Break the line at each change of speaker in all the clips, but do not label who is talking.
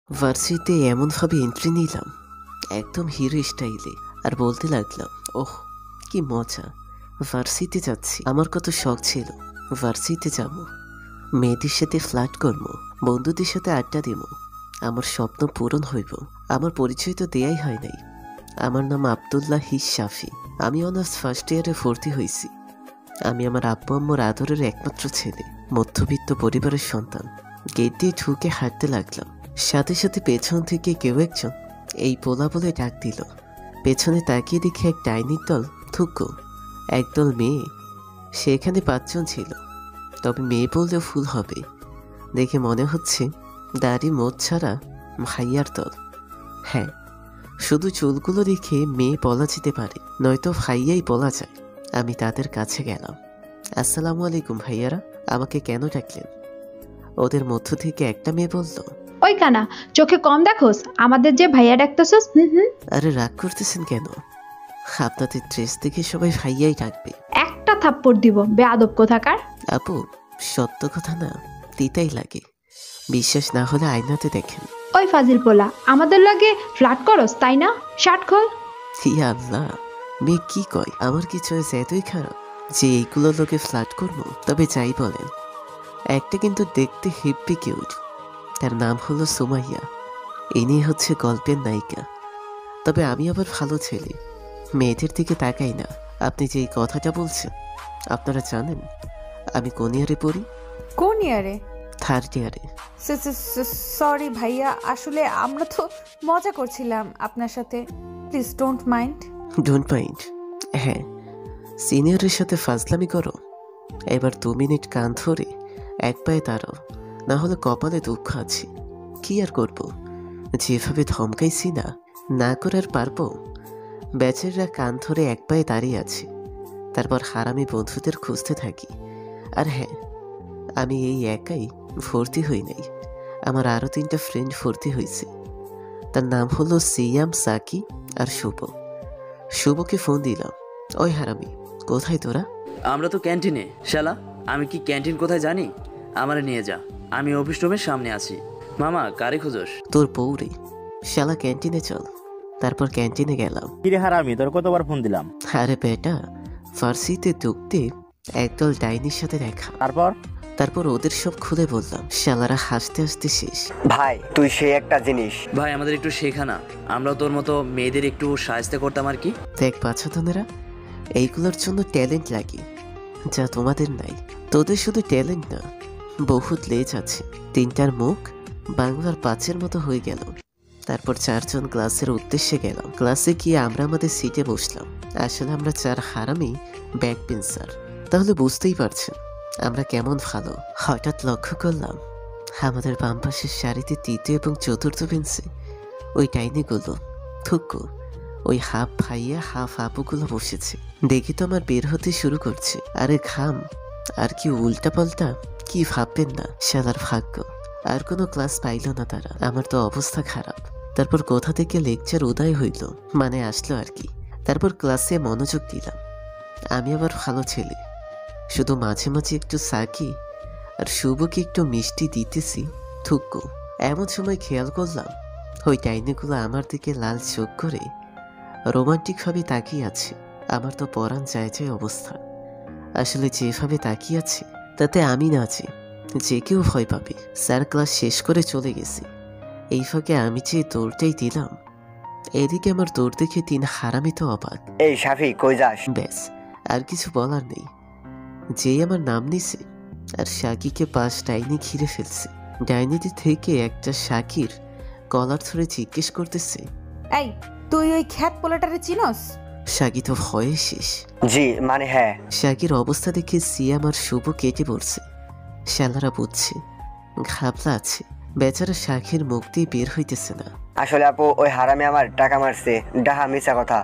ভার্সিটিতে এমনভাবে এন্ট্রি নিলাম, একদম হিরো স্টাইলে, আর বলতে লাগলাম, ওহ কি মজা, ভার্সিটিতে যাচ্ছি। আমার কত শখ ছিল ভার্সিটিতে যাব, মেয়েদের সাথে ফ্লার্ট করব, বন্ধুদের সাথে আড্ডা দিব, আমার স্বপ্ন পূরণ হইব। আমার পরিচয় তো দেয়াই হয় নাই। আমার নাম আব্দুল্লাহ শাফি। আমি অনার্স ফার্স্ট ইয়ারে ভর্তি হয়েছি। আমি আমার আব্বু আম্মুর আদরের একমাত্র ছেলে, মধ্যবিত্ত পরিবারের সন্তান। গেট দিয়ে ঢুকে হাঁটতে লাগলাম, সাথে সাথে পেছন থেকে কেউ একজন এই পোলা বলে ডাক দিল। পেছনে তাকিয়ে দেখে এক ডাইনির দল, থুকু একদল মেয়ে। সেখানে 5 জন ছিল, তবে মেয়ে বললেও ভুল হবে। দেখে মনে হচ্ছে দাড়ি মোচ ছাড়া ভাইয়ার দল। হ্যাঁ, শুধু চুলগুলো দেখে মেয়ে বলা যেতে পারে, নয়তো ভাইয়াই বলা যায়। আমি তাদের কাছে গেলাম। আসসালামু আলাইকুম ভাইয়ারা, আমাকে কেন ডাকলেন? ওদের মধ্য থেকে একটা মেয়ে বলল,
ওই কানা, চোখে কম দেখোস, আমাদের যে ভাইয়া ডাকতেছস।
আরে রাগ করতেছেন কেন? আপনাদের ড্রেস দেখে সবাই ভাইয়াই ডাকবে।
একটা থাপ্পড় দিব, বেয়াদব কোথাকার।
আপু, সত্য কথা না, তিতাই লাগে। বিশ্বাস না হলে আয়নাতে দেখেন।
ওই ফাজিল পোলা, আমাদের লাগে ফ্ল্যাট করস তাই না? শার্ট খোল।
ইয়া আল্লাহ, মেয়ে কি কয়? আমার কি চয়েস এতই খারাপ যে এইগুলো লোকে ফ্ল্যাট করবো? তবে যাই বলেন, একটা কিন্তু দেখতে হেব্বি কিউট। তার নাম হলো সুমাইয়া। ইনি হচ্ছে গল্পের নায়িকা। তবে আমি আবার ভালো ছেলে, মেয়েদের দিকে তাকাই না। আপনি যে এই কথাটা বলছেন, আপনারা জানেন আমি কোন ইয়ারে পড়ি?
কোন ইয়ারে?
3rd ইয়ারে।
সরি ভাইয়া, আসলে আমরা তো মজা করছিলাম আপনার সাথে। Please don't mind.
Don't mind? হ্যাঁ, সিনিয়রের সাথে ফাজলামি করো। এবার 2 মিনিট কান ধরে এক পায়ে দাঁড়াও, না হলে কপালে দুঃখ আছে। কি আর করবো, যেভাবে ধমকাইছি না, না করে আর পারবো? ব্যাচেররা কান ধরে এক পায়ে দাঁড়িয়ে আছে, তারপর হারামি বন্ধুদের খুঁজতে থাকি। আর হ্যাঁ, আমি এই একাই ভর্তি হই নাই, আমার আরও 3টা ফ্রেন্ড ভর্তি হয়েছে। তার নাম হলো সিয়াম, সাকি আর শুভ। শুভকে ফোন দিলাম, ওই হারামি, কোথায় তোরা?
আমরা তো ক্যান্টিনে। শালা, আমি কি ক্যান্টিন কোথায় জানি? আমারে নিয়ে যা, আমি অফিস রুমের সামনে আছি। মামা, কারে খুঁজোস?
তোর বউরে। শালা ক্যান্টিনে চল। তারপর ক্যান্টিনে গেলাম।
কিরে হারামি, তোর কতবার ফোন দিলাম?
আরে বেটা, ফার্সিতে ঢুকতে একদল ডাইনির সাথে দেখা। তারপর ওদের সব খুলে বললাম। শালারা হাসতে হাসতে শেষ।
ভাই তুই সে একটা জিনিস।
ভাই, আমাদের একটু শেখা না, আমরা তোর মতো মেয়েদের একটু সাহায্য করতাম আর কি।
দেখ বাচ্চাধনেরা, এইগুলোর জন্য ট্যালেন্ট লাগে, যা তোমাদের নাই। তোদের শুধু ট্যালেন্ট না, বহুত লেজ আছে। 3টার মুখ বাংলার 5-এর মতো হয়ে গেল। তারপর 4 জন ক্লাসের উদ্দেশ্যে গেলাম। ক্লাসে গিয়ে আমরা আমাদের সিটে বসলাম। আসলে আমরা 4 হারামি ব্যাক বেঞ্চার, তাহলে বুঝতেই পারছেন আমরা কেমন ভালো। হঠাৎ লক্ষ্য করলাম আমাদের বাম পাশের সারিতে 3য় এবং 4র্থ বেঞ্চে ওই ডাইনিগুলো, থুকু, ওই হাফ ভাইয়া হাফ আপুগুলো বসেছে। দেখি তো আমার বের হতে শুরু করছে। আরে ঘাম, আর কি উল্টা পাল্টা কি ভাববেন না, শালার ভাগ্য। আর কোনো ক্লাস পাইল না তারা। আমার তো অবস্থা খারাপ। তারপর কোথা থেকে লেকচার উদয় হইল, মানে আসলো আর কি। তারপর ক্লাসে মনোযোগ দিলাম। আমি আবার ভালো ছেলে, শুধু মাঝে মাঝে একটু সাকি আর শুভকে একটু মিষ্টি দিতেছি, থুকু। এমন সময় খেয়াল করলাম ওই ডাইনিগুলো আমার দিকে লাল চোখ করে রোমান্টিকভাবে তাকিয়ে আছে। আমার তো পরাণ যায় যায় অবস্থা। আসলে যেভাবে তাকিয়ে আছে তাতে আমি না যে কেউ ভয় পাবে। স্যার ক্লাস শেষ করে চলে গেছি। এই ফাঁকে আমি যে দৌড়টাই দিলাম, এদিকে আমার দৌড় দেখে 3 হারামি তো অবাক।
এই শাফি, কই যাস?
ব্যাস, আর কিছু বলার নেই। যেই আমার নাম নিছে আর শাকিকে পাশ ডাইনি ঘিরে ফেলছে। ডাইনিটি থেকে একটা শাকির কলার ধরে জিজ্ঞেস করতেছে,
এই তুই ওই খ্যাত পোলাটারে চিনস?
শাকি তো ভয়ে শেষ।
জি মানে হ্যাঁ।
শাকির অবস্থা দেখে সিয়াম আর শুভ কেটে পড়ছে। শালারা বুঝছে, ঘাবলা আছে। বেচারা শাকির মুখ দিয়ে বের হইতেছে না।
আসলে আপু, ওই হারামি আমার টাকা মারছে। ডাহা মিছা কথা,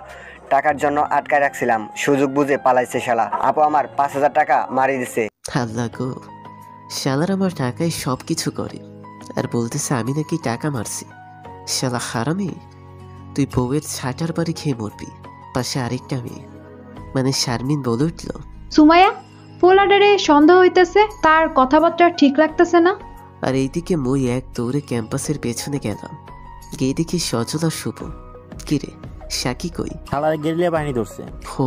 টাকার জন্য আটকায় রাখছিলাম, সুযোগ বুঝে পালাইছে শালা। আপু আমার 5000 টাকা মারি দিছে।
আল্লাহ গো, শালার আমার টাকায় সব কিছু করে, আর বলতেছে আমি নাকি টাকা মারছি। শালা হারামি, তুই বউয়ের ছাটার বাড়ি খেয়ে মরবি। পাশে আরেকটা মেয়ে, মানে শারমিন বলে উঠল,
সুমাইয়া, পোলাডারে সন্দেহ হইতেছে, তার কথাবার্তা ঠিক লাগতেছে না।
আর এইদিকে মই এক দৌড়ে ক্যাম্পাসের পেছনে গেলাম। গিয়ে দেখি সজল আর শুভ। কিরে, শাকি কই?
শালার গেরিলা বাহিনী ধরছে।
হো,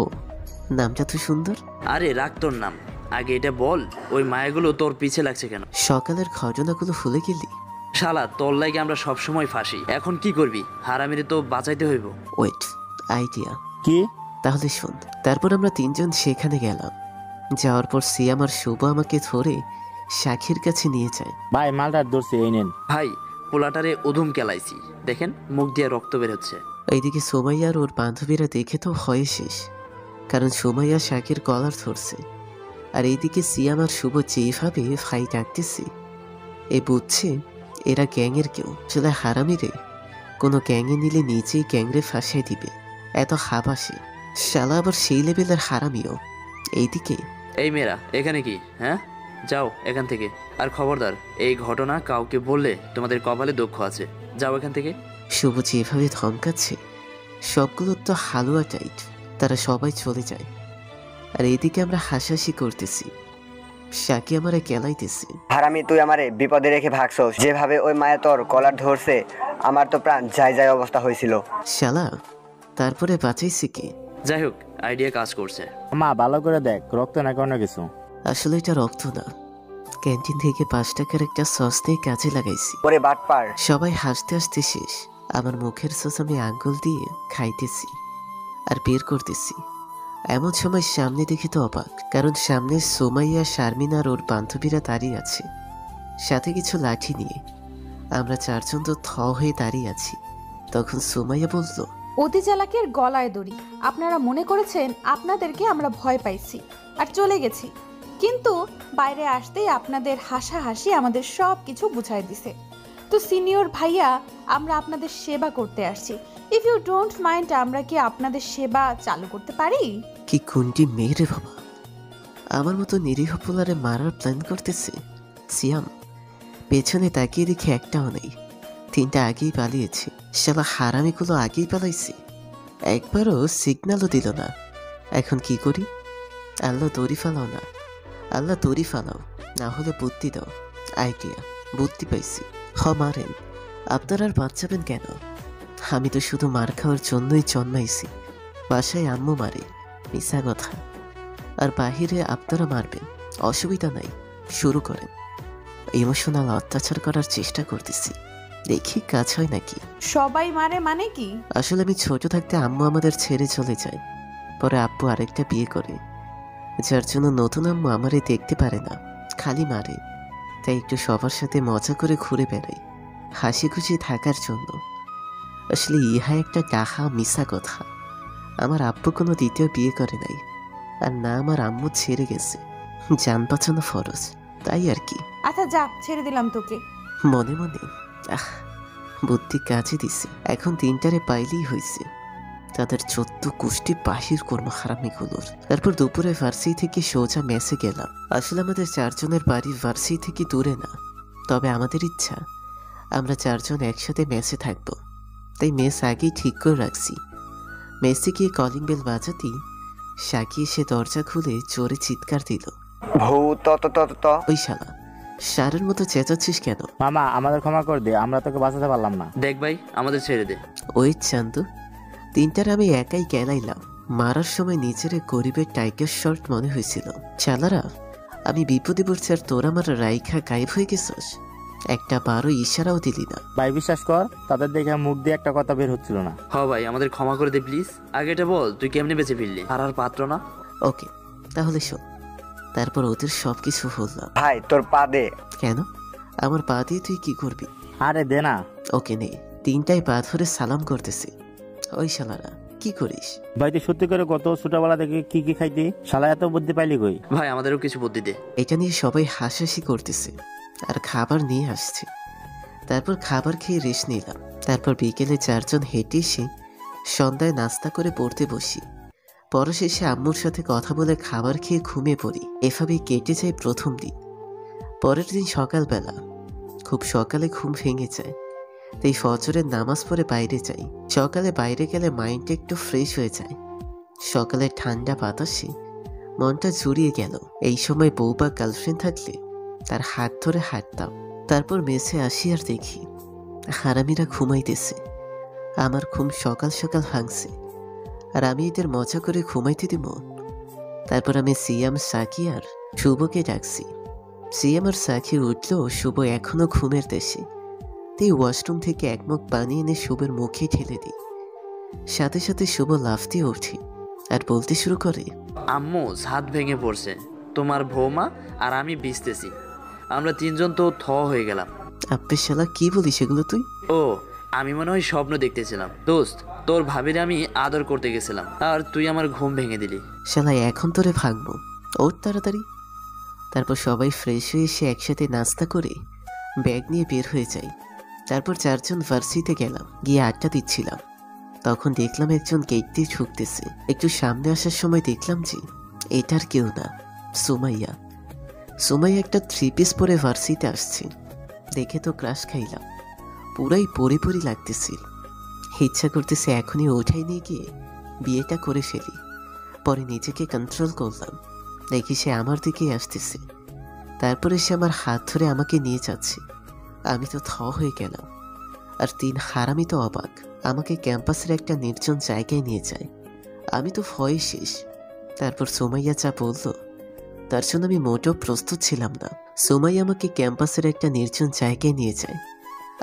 নামটা তো সুন্দর।
আরে রাখ তোর নাম, আগে এটা বল ওই মায়াগুলো তোর পিছে লাগছে কেন?
সকালের ঘটনাগুলো ভুলে গেলি?
শালা তোর লাগে আমরা সবসময় ফাঁসি, এখন কি করবি? হারামিরে তো বাঁচাইতে হইব।
Wait, idea.
কি?
তাহলে শোন। তারপর আমরা তিনজন সেখানে গেলাম। যাওয়ার পর সিয়াম আর শুভ আমাকে ধরে শাখির কাছে নিয়ে যায়।
ভাই মালটার ধরছে, এই নেন।
ভাই পোলাটারে উধুম কেলাইছি, দেখেন মুখ দিয়ে রক্ত বের হচ্ছে।
এইদিকে সোমাইয়া আর ওর বান্ধবীরা দেখে তো হয়ে শেষ, কারণ সোমাইয়া শাকির কলার ধরছে। আর এইদিকে সিয়াম আর শুভ যেভাবে ফাই ডাকতেছে, এ বুঝছে এরা গ্যাংয়ের কেউ। চলে হারামিরে কোনো গ্যাংয়ে নিলে নিজেই গ্যাংরে ফাঁসাই দিবে, এত হাবাসে। শালা আবার সেই লেভেলের হারামিও। এইদিকে
এই মেয়েরা এখানে কি? হ্যাঁ, যাও এখান থেকে। আর খবরদার এই ঘটনা কাউকে বললে তোমাদের কপালে দুঃখ আছে। যাও এখান থেকে।
শুভ যেভাবে ধমকাচ্ছে, সবগুলো তো হালুয়া টাইট। তারা সবাই চলে যায়। আর এইদিকে আমরা হাসাহাসি করতেছি, শাকি আমারে কেলাইতেছে।
হারামি, তুই আমারে বিপদে রেখে ভাগছস। যেভাবে ওই মায়া তোর কলার ধরছে, আমার তো প্রাণ যায় যায় অবস্থা হয়েছিল।
শালা তারপরে বাঁচাইছে কে?
যাই হোক, আইডিয়া কাজ করছে।
মা ভালো করে দেখ, রক্ত না কোনো কিছু।
আসলে এটা রক্ত না, ক্যান্টিন থেকে 5 টাকার একটা সস দিয়ে কাজে লাগাইছি।
ওরে বাটপার!
সবাই হাসতে হাসতে শেষ। আমার মুখের সস আমি আঙ্গুল দিয়ে খাইতেছি আর বের করতেছি। এমন সময় সামনে দেখি তো অবাক, কারণ সামনে সোমাইয়া, শারমিন আর ওর বান্ধবীরা দাঁড়িয়ে আছে, সাথে কিছু লাঠি নিয়ে। আমরা চারজন তো থ হয়ে দাঁড়িয়ে আছি। তখন সোমাইয়া বলল,
অতি চালাকের গলায় দড়ি। আপনারা মনে করেছেন আপনাদেরকে আমরা ভয় পাইছি আর চলে গেছি, কিন্তু বাইরে আসতেই আপনাদের হাসাহাসি আমাদের সব কিছু বুঝাই দিছে। তো সিনিয়র ভাইয়া, আমরা আপনাদের সেবা করতে আসছি। ইফ ইউ ডোন্ট মাইন্ড, আমরা কি আপনাদের সেবা চালু করতে পারি?
কি কুন্টি মেয়ে রে বাবা, আমার মতো নিরীহ পোলারে মারার প্ল্যান করতেছে। সিয়াম পেছনে তাকিয়ে দেখি একটাও নেই। 3টা আগেই পালিয়েছে। শালা হারামিগুলো আগেই পালাইছে, একবারও সিগন্যালও দিল না। এখন কি করি? আল্লাহ দড়ি ফালাও না, আল্লাহ দড়ি ফালাও, না হলে বুদ্ধি দাও। আইডিয়া, বুদ্ধি পাইছি। মারেন, আপনারা আর বাঁচাবেন কেন? আমি তো শুধু মার খাওয়ার জন্যই জন্মাইছি। বাসায় আম্মু মারে, মিশা কথা। আর বাহিরে আপনারা মারবেন, অসুবিধা নাই, শুরু করেন। ইমোশনাল অত্যাচার করার চেষ্টা করতেছি, দেখি কাজ হয় নাকি।
সবাই মারে মানে কি?
আসলে আমি ছোট থাকতে আম্মু আমাদের ছেড়ে চলে যায়। পরে আব্বু আরেকটা বিয়ে করে, যার জন্য নতুন আম্মু আমারে দেখতে পারে না, খালি মারে। তাই একটু সবার সাথে মজা করে ঘুরে বেড়াই, হাসি খুশি থাকার জন্য। আসলে ইহা একটা ডাহা মিশা কথা। আমার আব্বু কোনো দ্বিতীয় বিয়ে করে নাই, আর না আমার আম্মু ছেড়ে গেছে। জান বাঁচানো ফরজ, তাই আর কি।
আচ্ছা যা, ছেড়ে দিলাম তোকে।
মনে মনে বুদ্ধি কাজে দিছে। এখন 3টারে পাইলেই হয়েছে। তাদের 14 কুষ্টি বাহির কর্ম হারামিগুলোর। তারপর দুপুরে ভার্সিটি থেকে সোজা মেসে গেলাম। আসলে আমাদের 4 জনের বাড়ি ভার্সিটি থেকে দূরে না, তবে আমাদের ইচ্ছা আমরা 4 জন একসাথে মেসে থাকবো। তাই মেস আগেই ঠিক করে রাখছি। মেসে গিয়ে কলিং বেল বাজাতেই শাকি এসে দরজা খুলে জোরে চিৎকার দিল,
ভূত!
ওই শালা, সারের মতো চেঁচাচ্ছিস কেন?
মামা আমাদের ক্ষমা করে দে, আমরা তোকে বাঁচাতে পারলাম না।
দেখ ভাই, আমাদের ছেড়ে দে।
ওই চান্দু, 3টার আমি একাই গেলাইলাম। মারার সময় নিজের গরিবের টাইগার শর্ট মনে হয়েছিল। চালারা, আমি বিপদে পড়ছি আর তোরা আমার রাইখা গায়েব হয়ে গেছস। একটা বারো ইশারাও দিলি না।
ভাই বিশ্বাস কর, তাদের দেখে মুখ দিয়ে একটা কথা বের হচ্ছিল না।
ভাই আমাদের ক্ষমা করে দে প্লিজ। আগে এটা বল, তুই কেমনে বেঁচে ফিরলি? আর পাত্র না।
ওকে, তাহলে শোন। তারপর ওদের সবকিছু বললাম।
ভাই তোর পা দে।
কেন? আমার পা দিয়ে তুই কি করবি?
আরে দে না।
ওকে নে। 3টায় পা ধরে সালাম করতেছি। ওই শালারা, কি করিস?
ভাই তুই সত্যি করে কত ছোটবেলা থেকে কি কি খাইতি? শালা এত বুদ্ধি পাইলি কই?
ভাই আমাদেরও কিছু বুদ্ধি দে।
এটা নিয়ে সবাই হাসাহাসি করতেছে আর খাবার নিয়ে আসছে। তারপর খাবার খেয়ে রেস্ট নিলাম। তারপর বিকেলে 4 জন হেঁটে এসে সন্ধ্যায় নাস্তা করে পড়তে বসি। পর শেষে আম্মুর সাথে কথা বলে খাবার খেয়ে ঘুমিয়ে পড়ি। এভাবেই কেটে যায় প্রথম দিন। পরের দিন সকালবেলা খুব সকালে ঘুম ভেঙে যায়, তাই ফজরের নামাজ পড়ে বাইরে যাই। সকালে বাইরে গেলে মাইন্ডটা একটু ফ্রেশ হয়ে যায়। সকালে ঠান্ডা বাতাসে মনটা জুড়িয়ে গেল। এই সময় বউ বা গার্লফ্রেন্ড থাকলে তার হাত ধরে হাঁটতাম, তারপর মেসে আসি আর দেখি হারামিরা ঘুমাইতেছে। আমার ঘুম সকাল সকাল ভাঙছে, আর আমি এদের মজা করে ঘুমাইতে দিব। তারপর আমি সিয়াম, সাকি আর শুভকে ডাকছি। সিয়াম আর সাকি উঠলেও শুভ এখনো ঘুমের দেশে। তাই ওয়াশরুম থেকে এক মগ পানি এনে শুভের মুখে ঢেলে দিই। সাথে সাথে শুভ লাফ দিয়ে ওঠে আর বলতে শুরু করে,
আম্মু ছাদ ভেঙে পড়ছে, তোমার বৌমা আর আমি ভিজতেছি, আমরা তিনজন তো হয়ে গেলাম।
আব্বে শালা কি বলিস এগুলো তুই?
ও আমি মনে হয় স্বপ্ন দেখতেছিলাম দোস্ত, তোর ভাবিরে আমি আদর করতে গেছিলাম আর তুই আমার ঘুম ভেঙে দিলি।
শালা এখন তোরে ভাঙবো, ওর তাড়াতাড়ি। তারপর সবাই ফ্রেশ হয়ে এসে একসাথে নাস্তা করে ব্যাগ নিয়ে বের হয়ে যাই। তারপর চারজন ভার্সিটিতে গেলাম, গিয়ে আড্ডা দিচ্ছিলাম। তখন দেখলাম একজন গেট দিয়ে ঢুকতেছে। একটু সামনে আসার সময় দেখলাম যে এটার কেউ না, সুমাইয়া। সুমাইয়া একটা 3 পিস পরে ভার্সিটিতে আসছে। দেখে তো ক্রাশ খাইলাম, পুরাই পরি লাগতেছিল। ইচ্ছা করতেছে এখনই ওঠাই নিয়ে গিয়ে বিয়েটা করে ফেলি। পরে নিজেকে কন্ট্রোল করলাম, দেখি সে আমার দিকেই আসতেছে। তারপরে সে আমার হাত ধরে আমাকে নিয়ে যাচ্ছে। আমি তো হয়ে গেলাম, আর 3 হারামি তো অবাক। আমাকে ক্যাম্পাসের একটা নির্জন জায়গায় নিয়ে যায়। আমি তো ভয়ে শেষ। তারপর সুমাইয়া যা বলল তার জন্য আমি মোটেও প্রস্তুত ছিলাম না। সুমাইয়া আমাকে ক্যাম্পাসের একটা নির্জন জায়গায় নিয়ে যায়।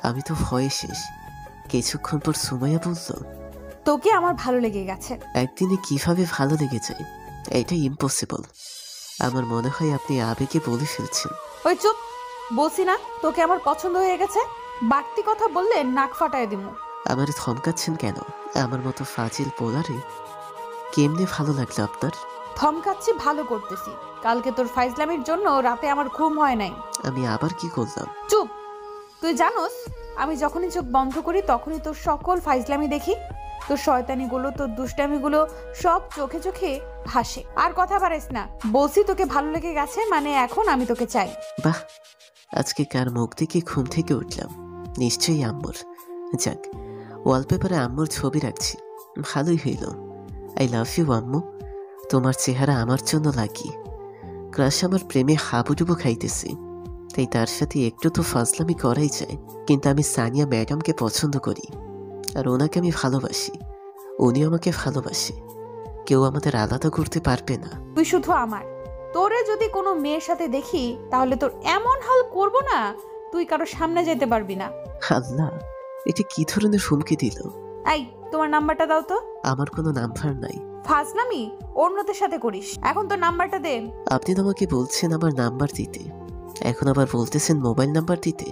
আমি তো ভয়ে শেষ। কিছুক্ষণ পর সুমাইয়া বলল,
তোকে আমার ভালো লেগে গেছে।
একদিনে কিভাবে ভালো লেগে যায় এটা ইম্পসিবল। আমার মনে হয় আপনি আবেগে বলে ফেলছেন।
ওই চুপ, বলছি না তোকে আমার পছন্দ হয়ে গেছে। বাড়তি কথা বললে নাক ফাটায় দিমু।
আমার ধমকাচ্ছেন কেন? আমার মতো ফাজিল পোলারে কেমনে ভালো লাগলো আপনার?
থমকাচ্ছি ভালো করতেছি। কালকে তোর ফাইজলামির জন্য রাতে আমার ঘুম হয় নাই।
আমি আবার কি করলাম?
চুপ। তুই জানোস আমি যখনই চোখ বন্ধ করি তখনই তোর সকল ফাইজলামি দেখি। তোর শয়তানিগুলো, তোর দুষ্টামিগুলো সব চোখে চোখে ভাসে। আর কথা বাড়াইস না, বলছি তোকে ভালো লেগে গেছে মানে এখন আমি তোকে চাই।
বাহ, আজকে কার মুখ থেকে ঘুম থেকে উঠলাম? নিশ্চয়ই আম্মুর। যাক, ওয়ালপেপারে আম্মুর ছবি রাখছি, ভালোই হইল। আই লাভ ইউ আম্মু, তোমার চেহারা আমার জন্য লাগি। ক্রাশ আমার প্রেমে হাবুডুবু খাইতেছি, তাই তার সাথে একটু তো ফাজলামি করাই যায়। কিন্তু আমি সানিয়া ম্যাডামকে পছন্দ করি, আর ওনাকে আমি ভালোবাসি, উনি আমাকে ভালোবাসে। কেউ আমাদের আলাদা করতে পারবে না।
তুই শুধু আমার। তোরে যদি কোনো মেয়ের সাথে দেখি তাহলে তোর এমন হাল করব না তুই কারো সামনে যেতে পারবি না।
আল্লাহ, এটা কি ধরনের হুমকি দিল?
এই তোমার নাম্বারটা দাও তো।
আমার কোনো নাম্বার নাই।
ফাজলামি অন্যদের সাথে করিস, এখন তোর নাম্বারটা দে।
আপনি তো আমাকে বলছেন আমার নাম্বার দিতে, এখন আবার বলতেছেন মোবাইল নাম্বার দিতে।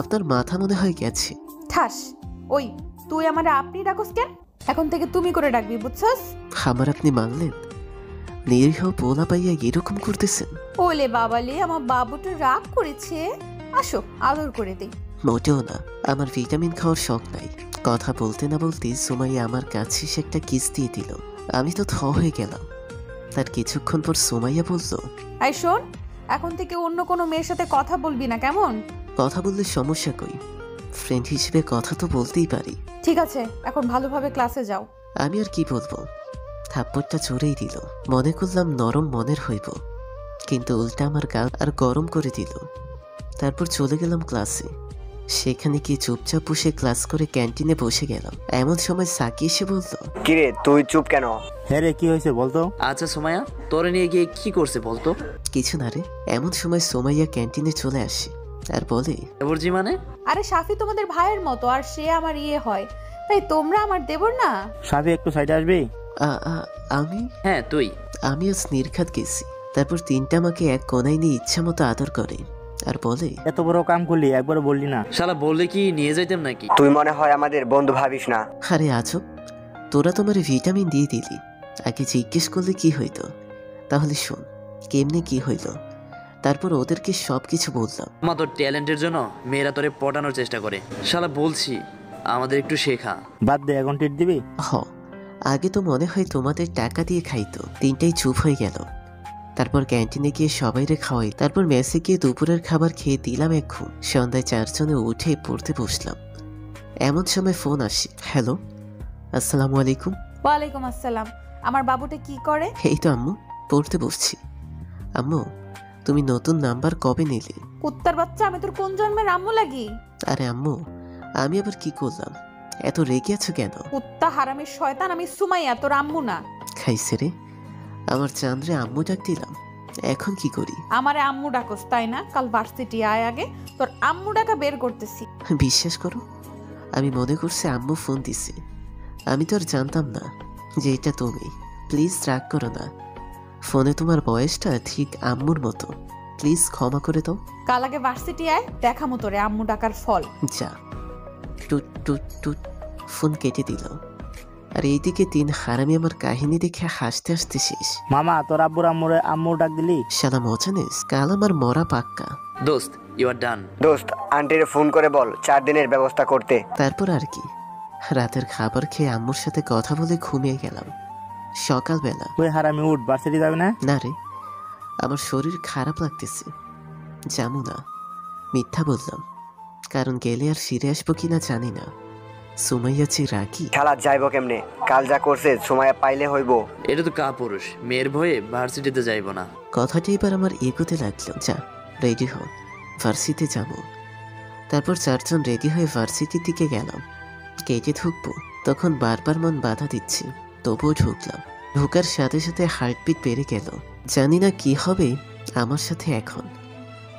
আপনার মাথা মনে হয় গেছে।
ঠাস। ওই তুই আমারে আপনি ডাকস কেন? এখন থেকে তুমি করে ডাকবি, বুঝছস?
আমার আপনি মানলেন? নিরীহ পোলা পাইয়া এরকম করতেছেন?
ওলে বাবালে, আমার বাবুটা রাগ করেছে। আসো আদর করে দে।
মোটেও না, আমার ভিটামিন খাওয়ার শখ নাই। কথা বলতে না বলতে সুমাইয়া আমার কাছে সে একটা কিস দিয়ে দিল। আমি তো হয়ে গেলাম। তার কিছুক্ষণ পর সুমাইয়া বলল,
এই শোন, এখন থেকে অন্য কোনো মেয়ের সাথে কথা বলবি না, কেমন?
কথা বললে সমস্যা কই? ফ্রেন্ড হিসেবে কথা তো বলতেই পারি।
ঠিক আছে, এখন ভালোভাবে ক্লাসে যাও।
আমি আর কি বলবো, থাপ্পড়টা জোরেই দিল। মনে করলাম নরম মনের হইব, কিন্তু উল্টা আমার গাল আর গরম করে দিল। তারপর চলে গেলাম ক্লাসে। সেখানে গিয়ে চুপচাপ বসে ক্লাস করে ক্যান্টিনে বসে গেলাম। এমন সময় সাকি এসে বলল,
কিরে তুই চুপ কেন?
হ্যাঁ রে, কি হয়েছে বলতো?
আচ্ছা সোমাইয়া, তোরে নিয়ে গিয়ে কি করছে বলতো?
কিছু না রে। এমন সময় সোমাইয়া ক্যান্টিনে চলে আসে আর বলে,
দেবরজি মানে?
আরে সাফি তোমাদের ভাইয়ের মতো, আর সে আমার ইয়ে হয়, তাই তোমরা আমার দেবর না।
সাবি একটু সাইডে আসবি?
আমি
হ্যাঁ তুই।
আমি আজ নির্ঘাত গেছি। তারপর 3টা আমাকে এক কোনায় নিয়ে ইচ্ছা মতো আদর করে আর বলে,
এত বড় কাম করলি, একবার বললি না?
শালা বললে কি নিয়ে যাইতাম নাকি?
তুই মনে হয় আমাদের বন্ধু ভাবিস না।
আরে আজব, তোরা তোমার ভিটামিন দিয়ে দিলি, আগে জিজ্ঞেস করলে কি হইতো। তাহলে শোন কেমনে কি হইল। তারপর ওদেরকে সব কিছু বললাম।
আমার তোর ট্যালেন্টের জন্য মেয়েরা তোরে পটানোর চেষ্টা করে। শালা বলছি আমাদের একটু শেখা।
বাদ দে, এখন ট্রিট দিবি?
আগে তো মনে হয় তোমাদের টাকা দিয়ে খাইতো। 3টাই চুপ হয়ে গেল। তারপর ক্যান্টিনে গিয়ে সবাইরে খাওয়াই। তারপর মেসে গিয়ে দুপুরের খাবার খেয়ে দিলাম এক ঘুম। সন্ধ্যায় 4 জনে উঠে পড়তে বসলাম। এমন সময় ফোন আসে। হ্যালো, আসসালামু আলাইকুম।
ওয়ালাইকুম আসসালাম। আমার বাবুটা কি করে?
এই তো আম্মু, পড়তে বসছি। আম্মু, তুমি নতুন নাম্বার কবে নিলে?
কুত্তার বাচ্চা, আমি তোর কোন জন্মের আম্মু লাগি?
আরে আম্মু, আমি আবার কি করলাম? এত রেগে আছো কেন?
কুত্তা হারামির শয়তান, আমি সুমাইয়া, তোর আম্মু না।
খাইছে রে, আমার চাঁদরে আম্মু ডাক দিলাম। এখন কি করি?
আমারে আম্মু ডাকস তাই না? কাল ভার্সিটি আয় আগে, তোর আম্মু ডাকা বের করতেছি।
বিশ্বাস করো, আমি মনে করছি আম্মু ফোন দিছে। আমি তো আর জানতাম না যে এটা তুমি। প্লিজ রাগ করো না, ফোনে তোমার বয়সটা ঠিক আম্মুর মতো। প্লিজ ক্ষমা করে দাও।
কাল আগে ভার্সিটি আয়, দেখামো তোরে আম্মু ডাকার ফল।
যা। টুট টুট টুট, ফোন কেটে দিল। আর এইদিকে 3 হারামি আমার কাহিনী দেখে হাসতে হাসতে শেষ।
মামা তোর আব্বুর আম্মুর ডাক দিলি?
শালা মজা নিস, কাল আমার মরা পাক্কা।
দোস্ত, ইউ আর ডান।
দোস্ত, আন্টিরে ফোন করে বল 4 দিনের ব্যবস্থা করতে।
তারপর আর কি, রাতের খাবার খেয়ে আম্মুর সাথে কথা বলে ঘুমিয়ে গেলাম। সকালবেলা,
তুই হারামি উঠ, ভার্সিটি যাবি না?
না রে, আমার শরীর খারাপ লাগতেছে, যাবো না। মিথ্যা বললাম, কারণ গেলে আর ফিরে আসবো কিনা জানি না। সুমাইয়া যে রাগি।
শালা যাইব কেমনে? কাল যা করছে সময় পাইলে হইব।
এটা তো কা পুরুষ, মেয়ের ভয়ে ভার্সিটিতে যাইব না।
কথাটা এবার আমার এগোতে লাগলো। যা, রেডি হ, ভার্সিটি যাবো। তারপর 4 জন রেডি হয়ে ভার্সিটির দিকে গেলাম। গেটে ঢুকবো, তখন বারবার মন বাধা দিচ্ছে, তবুও ঢুকলাম। ঢোকার সাথে সাথে হার্টবিট বেড়ে গেল। জানি না কি হবে আমার সাথে এখন,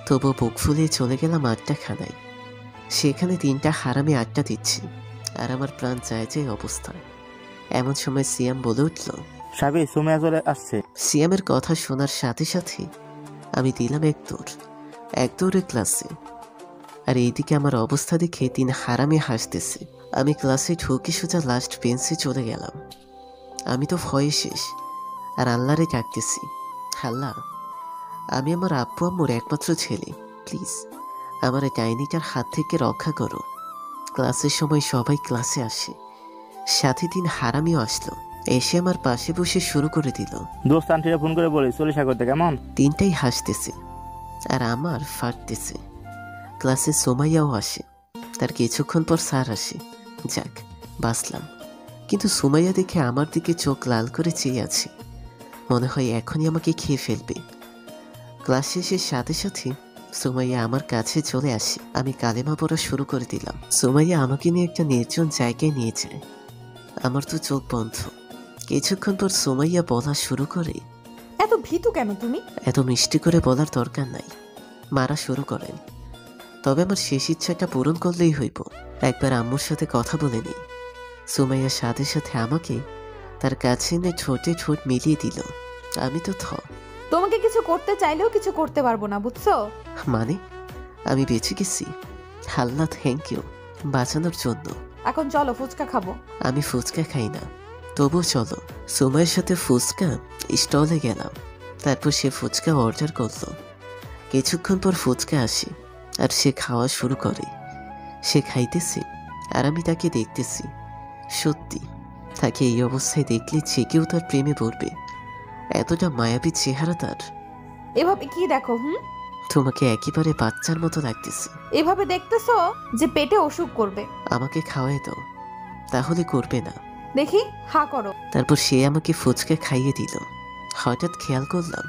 তবু বুক ফুলিয়ে চলে গেলাম আড্ডাখানায়। সেখানে 3টা হারামি আড্ডা দিচ্ছি, আর আমার প্রাণ চায় যে অবস্থা। এমন সময় সিয়াম বলে উঠল,
সাবি সুমাইয়া চলে আসছে।
সিয়ামের কথা শোনার সাথে সাথে আমি দিলাম এক দৌড়ে ক্লাসে। আর এইদিকে আমার অবস্থা দেখে 3 হারামি হাসতেছে। আমি ক্লাসে ঢুকে সোজা লাস্ট বেঞ্চে চলে গেলাম। আমি তো ভয়ে শেষ, আর আল্লাহরে ডাকতেছি, আল্লাহ, আমি আমার আব্বু আম্মুর একমাত্র ছেলে, প্লিজ আমার এই ডাইনিটার হাত থেকে রক্ষা করো। ক্লাসের সময় সবাই ক্লাসে আসে, সাথে 3 হারামিও আসলো, এসে আমার পাশে বসে শুরু করে দিল।
দোস্ত আন্টিরে ফোন করে বলি চল্লিশা করতে, কেমন?
3টাই হাসতেছে আর আমার ফাটতেছে। ক্লাসে সোমাইয়াও আসে, তার কিছুক্ষণ পর স্যার আসে। যাক, বাঁচলাম। কিন্তু সুমাইয়া দেখে আমার দিকে চোখ লাল করে চেয়ে আছে, মনে হয় এখনই আমাকে খেয়ে ফেলবে। ক্লাস শেষের সাথে সাথে সুমাইয়া আমার কাছে চলে আসে। আমি কালেমা পড়া শুরু করে দিলাম। সুমাইয়া আমাকে নিয়ে একটা নির্জন জায়গায় নিয়ে যায়। আমার তো চোখ বন্ধ। কিছুক্ষণ পর সুমাইয়া বলা শুরু করে,
এত ভীতু কেন তুমি?
এত মিষ্টি করে বলার দরকার নাই, মারা শুরু করেন। তবে আমার শেষ ইচ্ছাটা পূরণ করলেই হইব। একবার আম্মুর সাথে কথা বলে নিই। সুমাইয়ার সাথে সাথে আমাকে তার কাছে এনে ঠোঁটে ঠোঁট মিলিয়ে দিল। আমি তো
তোমাকে কিছু করতে চাইলেও কিছু করতে পারবো না, বুঝছো?
মানে আমি বেঁচে গেছি? আল্লাহ থ্যাংক ইউ বাঁচানোর জন্য।
এখন চলো ফুচকা খাবো।
আমি ফুচকা খাই না, তবু চলো। সুমাইয়ের সাথে ফুচকা স্টলে গেলাম। তারপর সে ফুচকা অর্ডার করলো। কিছুক্ষণ পর ফুচকা আসে আর সে খাওয়া শুরু করে। সে খাইতেছে আর আমি তাকে দেখতেছি। সত্যি, তাকে এই অবস্থায় দেখলে যে কেউ তার প্রেমে পড়বে, এতটা মায়াবী চেহারা তার।
এভাবে কি দেখো?
তোমাকে একেবারে বাচ্চার মতো লাগতেছে।
এভাবে দেখতেছো যে পেটে অসুখ করবে।
আমাকে খাওয়াই দাও, তাহলে করবে না।
দেখি, হা করো।
তারপর সে আমাকে ফুচকা খাইয়ে দিল। হঠাৎ খেয়াল করলাম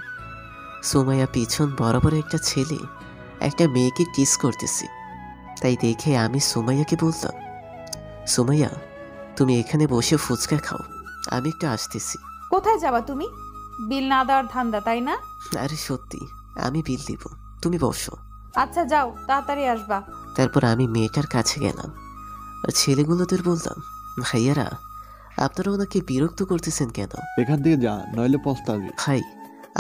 সুমাইয়া পিছন বরাবর একটা ছেলে একটা মেয়েকে কিস করতেছে। তাই দেখে আমি সুমাইয়াকে বললাম, সুমাইয়া, তুমি এখানে বসে ফুচকা খাও, আমি একটু আসতেছি।
কোথায় যাবা তুমি? বিল না দেওয়ার ধান্দা, তাই না?
আরে সত্যি, আমি বিল দিব, তুমি বসো।
আচ্ছা যাও, তাড়াতাড়ি আসবা।
তারপর আমি মেয়েটার কাছে গেলাম আর ছেলেগুলোদের বললাম, ভাইয়ারা, আপনারা ওনাকে বিরক্ত করতেছেন কেন?
এখান থেকে যা, নইলে পস্তাবি।
ভাই,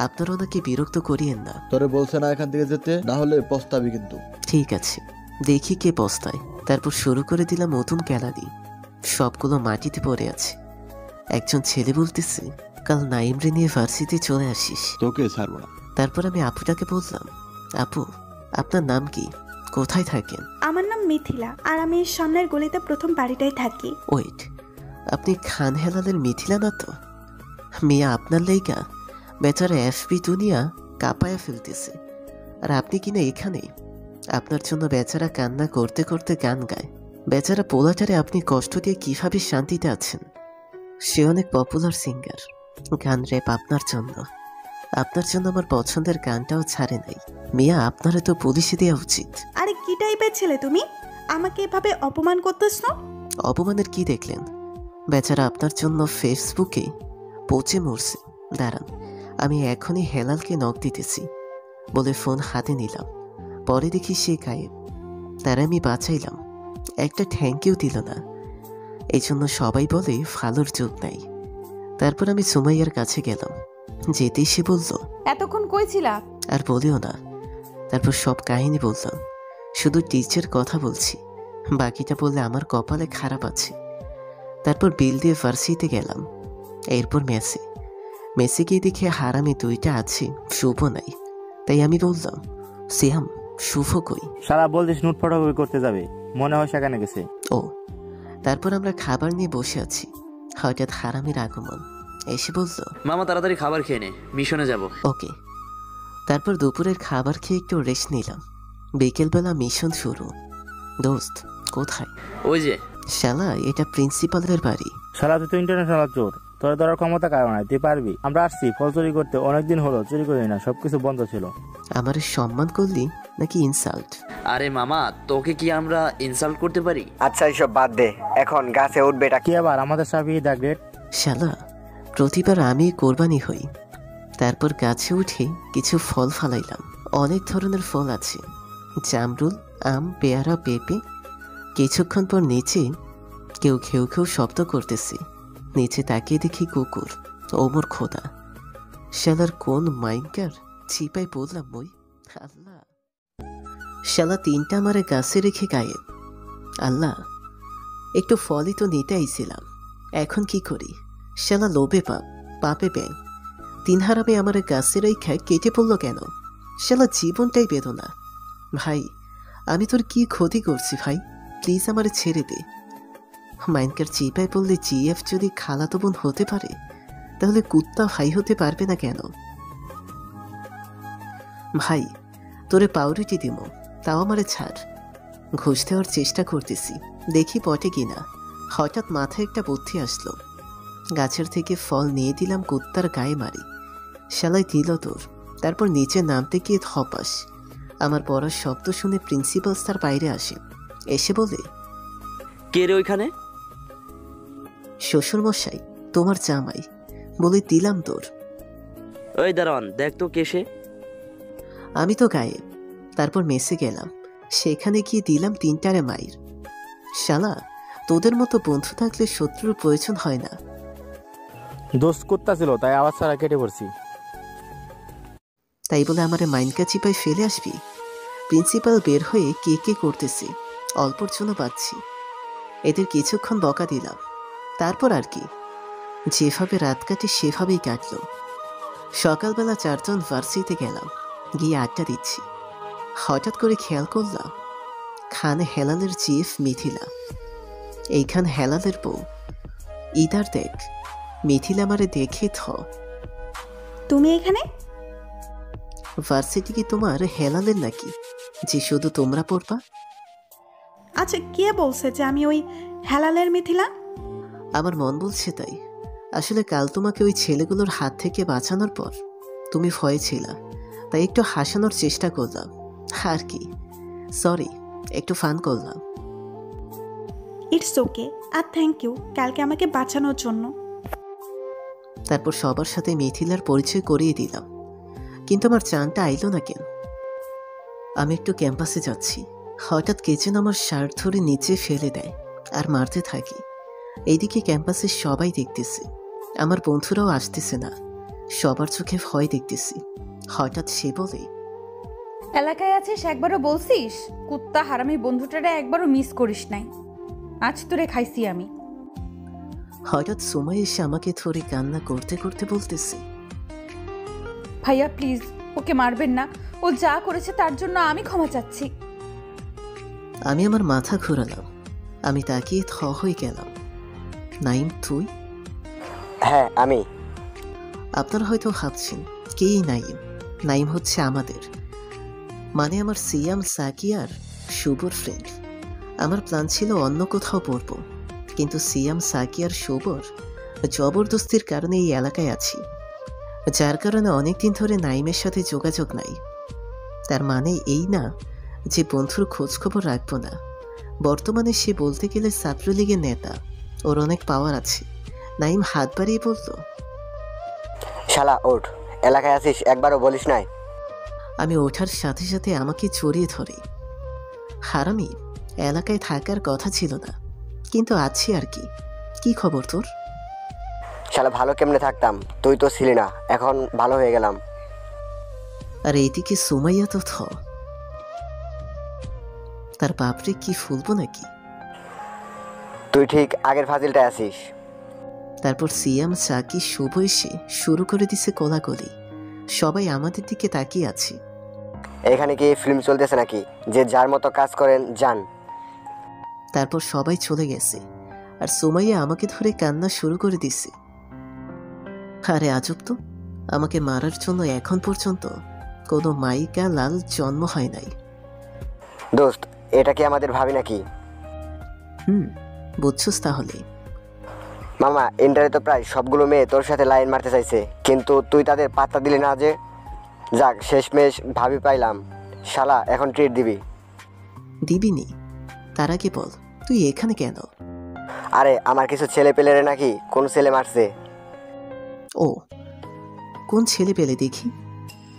আপনারা ওনাকে বিরক্ত করিয়েন না।
তোরে বলছে না এখান থেকে যেতে, না হলে পস্তাবি কিন্তু।
ঠিক আছে, দেখি কে পস্তায়। তারপর শুরু করে দিলাম নতুন ক্যালারি। সবগুলো মাটিতে পড়ে আছে। একজন ছেলে বলতেছে, কাল নাইমরে নিয়ে ভার্সিটি চলে আসিস।
তোকে ছাড়বো না।
তারপর আমি আপুটাকে বললাম, আপু, আপনার নাম কি, কোথায় থাকেন?
আমার নাম মিথিলা, আর আমি সামনের গলিতে প্রথম বাড়িটাই থাকি।
ওয়েট, আপনি খান হেলালের মিথিলা না তো? মিয়া, আপনার লাইগা বেচারা এফবি দুনিয়া কাঁপায়া ফেলতেছে, আর আপনি কিনা এখানে। আপনার জন্য বেচারা কান্না করতে করতে গান গায়। বেচারা পোলাটারে আপনি কষ্ট দিয়ে কিভাবে শান্তিতে আছেন? সে অনেক পপুলার সিঙ্গার, গান র্যাপ আপনার জন্য। আপনার জন্য আমার পছন্দের গানটাও ছাড়ে নাই। মিয়া, আপনারা তো পুলিশে দেওয়া উচিত।
আরে কি টাইপের ছেলে তুমি, আমাকে এভাবে অপমান করতেছ?
অপমানের কি দেখলেন? বেচারা আপনার জন্য ফেসবুকে পচে মরছে। দাঁড়ান, আমি এখনই হেলালকে নক দিতেছি বলে ফোন হাতে নিলাম। পরে দেখি সে গায়েব। তারা আমি বাঁচাইলাম, একটা থ্যাংক ইউ দিল না। এই জন্য সবাই বলে ভালোর যোগ নাই। তারপর আমি সুমাইয়ার কাছে গেলাম, যেতেই সে বলল,
এতক্ষণ কই ছিলা?
আর বলিও না। তারপর সব কাহিনী বললাম, শুধু টিচার কথা বলছি, বাকিটা বললে আমার কপালে খারাপ আছে। তারপর বিল দিয়ে ভার্সিটিতে গেলাম। এরপর মেসে গিয়ে দেখে হারামে 2টা আছে, শুভ নাই। তাই আমি বললাম, সিয়াম শুভ কই?
শালা বলছিস নোট ফটোকপি করতে যাবে, মনে হয় সেখানে গেছে।
ও। তারপর আমরা খাবার নিয়ে বসে আছি, হঠাৎ হারামের আগমন। এসে বলল,
মামা তাড়াতাড়ি খাবার খেয়ে নে, মিশনে যাব।
ওকে। তারপর দুপুরের খাবার খেয়ে একটু রেস্ট নিলাম। বিকেলবেলা মিশন শুরু। দোস্ত কোথায়?
ওই যে।
শালা, এটা প্রিন্সিপালের বাড়ি।
শালা তুই তো ইন্টারন্যাশনাল চোর, তোর ধরার ক্ষমতা কারণ নাই, তুই পারবি। আমরা আসছি ফল চুরি করতে, অনেকদিন হলো চুরি করি না, সবকিছু বন্ধ ছিল।
আমার সম্মান করলি নাকি ইনসাল্ট?
আরে মামা, তোকে কি আমরা ইনসাল্ট করতে পারি?
আচ্ছা এইসব বাদ দে, এখন গাছে উঠবে
কি আবার আমাদের সাবি দা গ্রেট?
শালা, প্রতিবার আমি কোরবানি হই। তারপর গাছে উঠে কিছু ফল ফালাইলাম। অনেক ধরনের ফল আছে, জামরুল, আম, পেয়ারা, পেঁপে। কিছুক্ষণ পর নিচে কেউ ঘেউ ঘেউ শব্দ করতেছে। নিচে তাকিয়ে দেখি কুকুর। ওমর খোদা, শালার কোন মাইনকার চিপাই বললাম মই। আল্লাহ, শালা 3টা আমারে গাছে রেখে গায়েব। আল্লাহ, একটু ফলই তো নিতে আইছিলাম, এখন কি করি? শালা লোভে পাপে ব্যাং। 3 হারামে আমার গাছের রেখা কেটে পড়লো কেন? শালা জীবনটাই বেদনা। ভাই, আমি তোর কি ক্ষতি করছি ভাই? প্লিজ আমারে ছেড়ে দে। মাইনকার চিপায় পড়লে জিএফ যদি খালাতো বোন হতে পারে, তাহলে কুত্তা ভাই হতে পারবে না কেন? ভাই, তোরে পাউরুটি দিমো, তাও আমারে ছাড়। ঘুষ দেওয়ার চেষ্টা করতেছি, দেখি পটে কিনা। হঠাৎ মাথায় একটা বুদ্ধি আসলো। গাছের থেকে ফল নিয়ে দিলাম, কুত্তার গায়ে মারি। শালাই দিল তোর। তারপর নিচে নামতে গিয়ে ধপাস। আমার পড়ার শব্দ শুনে প্রিন্সিপাল স্যার বাইরে আসে। এসে বলে,
কে রে ওইখানে?
শ্বশুরমশাই, তোমার জামাই। বলে দিলাম তোর।
ওই দারোয়ান, দেখ তো কে সে।
আমি তো গায়েব। তারপর মেসে গেলাম, সেখানে গিয়ে দিলাম 3টারে মাইর। শালা, তোদের মতো বন্ধু থাকলে শত্রুর প্রয়োজন হয় না।
দোস্ত কুত্তা ছিল, তাই আওয়াজ ছাড়া কেটে পড়ছি।
তাই বলে আমারে মাইনকা চিপায় ফেলে আসবি? প্রিন্সিপাল বের হয়ে কে কে করতেছে, অল্পর জন্য পাচ্ছি। এদের কিছুক্ষণ বকা দিলাম। তারপর আর কি, যেভাবে রাত কাটে সেভাবেই কাটলো। সকালবেলা 4 জন ভার্সিটিতে গেলাম, গিয়ে আড্ডা দিচ্ছি। হঠাৎ করে খেয়াল করলাম খান হেলালের জিএফ মিথিলা। এইখান হেলালের বউ। ইদার দেখ, মিথিলা আমারে দেখে
তুমি এখানে?
ভার্সিটি কি তোমার হেলালের নাকি যে শুধু তোমরা পড়বা?
আচ্ছা, কে বলছে যে আমি ওই হেলালের মিথিলা?
আমার মন বলছে তাই। আসলে কাল তোমাকে ওই ছেলেগুলোর হাত থেকে বাঁচানোর পর তুমি ভয়ে ছিলা, তাই একটু হাসানোর চেষ্টা করলাম। আর কি, সরি, একটু ফান করলাম।
ইটস ওকে, আর থ্যাংক ইউ কালকে আমাকে বাঁচানোর জন্য।
তারপর সবার সাথে মিথিলার পরিচয় করিয়ে দিলাম, কিন্তু আমার চানটা আইলো না কেন। আমি একটু ক্যাম্পাসে যাচ্ছি, হঠাৎ কে যেন আমার শার্ট ধরে নিচে ফেলে দেয় আর মারতে থাকি। এইদিকে ক্যাম্পাসে সবাই দেখতেছে, আমার বন্ধুরাও আসতেছে না, সবার চোখে ভয় দেখতেছি। হঠাৎ সে বলে,
এলাকায় আছিস একবারও বলছিস? কুত্তা হারামি বন্ধুটারে একবারও মিস করিস নাই। আজ তোরে খাইছি আমি।
হঠাৎ সময় এসে আমাকে ধরে কান্না করতে করতে বলতেছে,
ভাইয়া প্লিজ ওকে মারবেন না, ও যা করেছে তার জন্য আমি ক্ষমা চাচ্ছি।
আমি আমার মাথা ঘোরালাম, আমি তাকিয়ে হয়ে গেলাম। নাইম তুই?
হ্যাঁ আমি।
আপনারা হয়তো ভাবছেন কে নাইম? নাইম হচ্ছে আমাদের, মানে আমার সিয়াম, সাকিয়ার শুভর ফ্রেন্ড। আমার প্ল্যান ছিল অন্য কোথাও পড়ব, কিন্তু সিয়াম, সাকিয়ার, শুভর জবরদস্তির কারণে এই এলাকায় আছি। যার কারণে অনেকদিন ধরে নাইমের সাথে যোগাযোগ নাই। তার মানে এই না যে বন্ধুর খোঁজ খবর রাখবো না। বর্তমানে সে বলতে গেলে ছাত্রলীগের নেতা, ওর অনেক পাওয়ার আছে। নাইম হাত বাড়িয়ে বলল,
শালা ওঠ, এলাকায় আছিস একবারও বলিস নাই।
আমি ওঠার সাথে সাথে আমাকে জড়িয়ে ধরে। হারামি, এলাকায় থাকার কথা ছিল না, কিন্তু আছি আর কি। কি খবর তোর?
শালা ভালো কেমনে থাকতাম, তুই তো ছিলি না, এখন ভালো হয়ে গেলাম।
আর এইদিকে সুমাইয়া তো তার বাপরে কি ফুলবো নাকি।
তুই ঠিক আগের ফাজিলটা আছিস।
তারপর সিয়াম, সাকি, শুভ এসে শুরু করে দিছে কোলাকুলি। সবাই আমাদের দিকে তাকিয়ে আছে।
এখানে কি ফিল্ম চলতেছে নাকি? যে যার মতো কাজ করেন যান।
তারপর সবাই চলে গেছে, আর সুমাইয়া আমাকে ধরে কান্না শুরু করে দিছে। আরে আজব তো, আমাকে মারার জন্য এখন পর্যন্ত কোনো মাইকা লাল জন্ম হয় নাই।
দোস্ত, এটা কি আমাদের ভাবি নাকি?
বুঝছস তাহলে?
মামা, ইন্টারে তো প্রায় সবগুলো মেয়ে তোর সাথে লাইন মারতে চাইছে, কিন্তু তুই তাদের পাত্তা দিলি না যে। যাক, শেষমেশ ভাবি পাইলাম। শালা এখন ট্রিট দিবি?
দিবিনি? তার আগে বল, তুই এখানে কেন?
আরে আমার কিছু ছেলে পেলেরে নাকি কোন ছেলে মারছে।
ও, কোন ছেলে পেলে দেখি?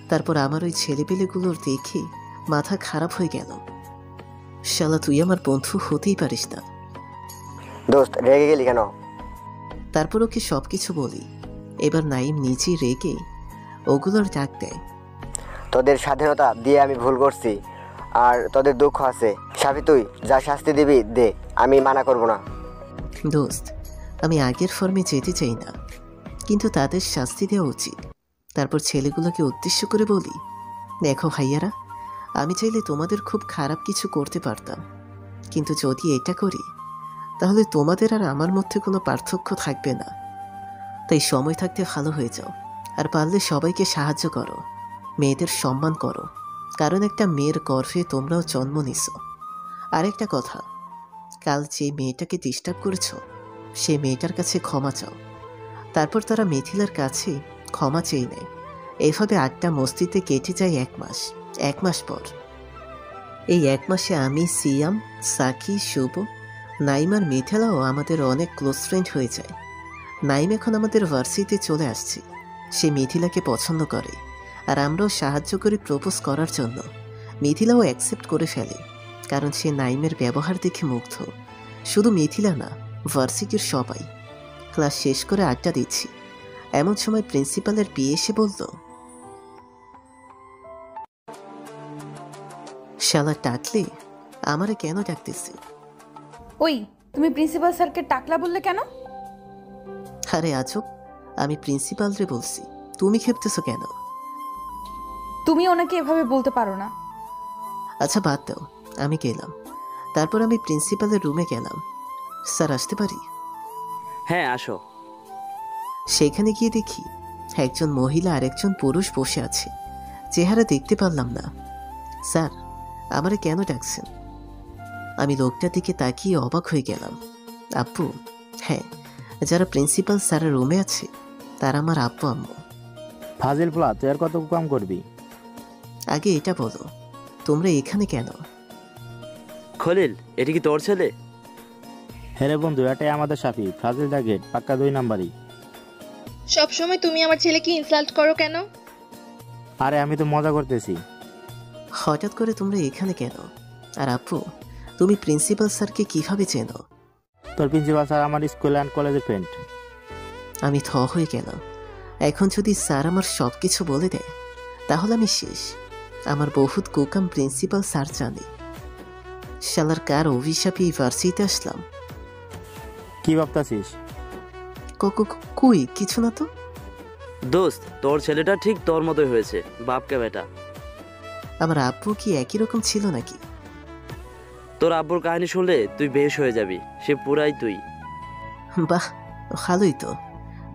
তারপর আমার ওই ছেলে পেলেগুলোর দেখে মাথা খারাপ হয়ে গেল। শালা, তুই আমার বন্ধু হতেই পারিস না।
দোস্ত, রেগে গেলি কেন?
তারপর ওকে সবকিছু বলি। এবার নাইম নিজে রেগে ওগুলোর ডাক দেয়।
তোদের স্বাধীনতা দিয়ে আমি ভুল করছি, আর তোদের দুঃখ আছে। সাফি, তুই যা শাস্তি দিবি দে, আমি মানা করব না।
দোস্ত, আমি আগের ফর্মে যেতে চাই না, কিন্তু তাদের শাস্তি দেওয়া উচিত। তারপর ছেলেগুলোকে উদ্দেশ্য করে বলি, দেখো ভাইয়ারা, আমি চাইলে তোমাদের খুব খারাপ কিছু করতে পারতাম, কিন্তু যদি এটা করি তাহলে তোমাদের আর আমার মধ্যে কোনো পার্থক্য থাকবে না। তাই সময় থাকতে ভালো হয়ে যাও, আর পারলে সবাইকে সাহায্য করো, মেয়েদের সম্মান করো, কারণ একটা মেয়ের গর্ভে তোমরাও জন্ম নিছো। আরেকটা কথা, কাল যে মেয়েটাকে ডিস্টার্ব করেছ সেই মেয়েটার কাছে ক্ষমা চাও। তারপর তারা মিথিলার কাছে ক্ষমা চেয়ে নেয়। এভাবে আড্ডা মস্তিতে কেটে যায় 1 মাস। 1 মাস পর, এই 1 মাসে আমি, সিয়াম, সাকি, শুভ, নাইম আর মিথিলাও আমাদের অনেক ক্লোজ ফ্রেন্ড হয়ে যায়। নাইম এখন আমাদের ভার্সিটিতে চলে আসছে। সে মিথিলাকে পছন্দ করে, আর আমরাও সাহায্য করি প্রপোজ করার জন্য। মিথিলাও অ্যাকসেপ্ট করে ফেলে, কারণ সে নাইমের ব্যবহার দেখে মুগ্ধ। শুধু মিথিলা না, ভার্সিটির সবাই। ক্লাস শেষ করে আড্ডা দিচ্ছি, এমন সময় প্রিন্সিপালের বিয়ে এসে বলল, শালা ডাকলে আমারে কেন ডাকতেছে?
ওই, তুমি প্রিন্সিপাল স্যারকে টাকলা বললে কেন?
আরে আজব, আমি প্রিন্সিপাল রে বলছি, তুমি খেপতেছো কেন?
তুমি ওনাকে এভাবে বলতে পারো না।
আচ্ছা বাদ দাও, আমি গেলাম। তারপর আমি প্রিন্সিপালের রুমে গেলাম। স্যার, আসতে পারি?
হ্যাঁ, আসো।
সেখানে গিয়ে দেখি একজন মহিলা আর একজন পুরুষ বসে আছে। চেহারা দেখতে পারলাম না। স্যার, আমারে কেন ডাকছেন? আমি লোকটার দিকে তাকিয়ে অবাক হয়ে গেলাম। আব্বু? হ্যাঁ, যারা প্রিন্সিপাল স্যারের রুমে আছে তারা আমার আব্বু আম্মু।
ফাজিল পোলা, তুই আর কত কাম করবি?
আগে এটা বলো, তোমরা এখানে কেন?
খলিল, এটা কি তোর ছেলে?
হ্যাঁ রে বন্ধু, এটাই আমাদের সাফি, ফাজিল দা গেট, পাক্কা 2 নাম্বারই।
সবসময় তুমি আমার ছেলেকে ইনসাল্ট করো কেন?
আরে আমি তো মজা করতেছি।
হঠাৎ করে তোমরা এখানে কেন? আর আপু, তুমি প্রিন্সিপাল স্যারকে কিভাবে চেনো?
তোর প্রিন্সিপাল স্যার আমার স্কুল অ্যান্ড কলেজের ফ্রেন্ড।
আমি থ হয়ে গেলাম। এখন যদি স্যার আমার সব কিছু বলে দেয় তাহলে আমি শেষ। আমার বহুত কুকাম প্রিন্সিপাল স্যার জানে। শালার কার অভিশাপে এই ভার্সিটিতে আসলাম?
কি ভাবতাছিস?
কই কিছু না তো।
দোস্ত, তোর ছেলেটা ঠিক তোর মতোই হয়েছে, বাপকে বেটা।
আমার আব্বু কি একই রকম ছিল নাকি?
তোর আব্বুর কাহিনী শুনলে তুই বেশ হয়ে যাবি, সে পুরাই তুই।
বাহ, ভালোই তো।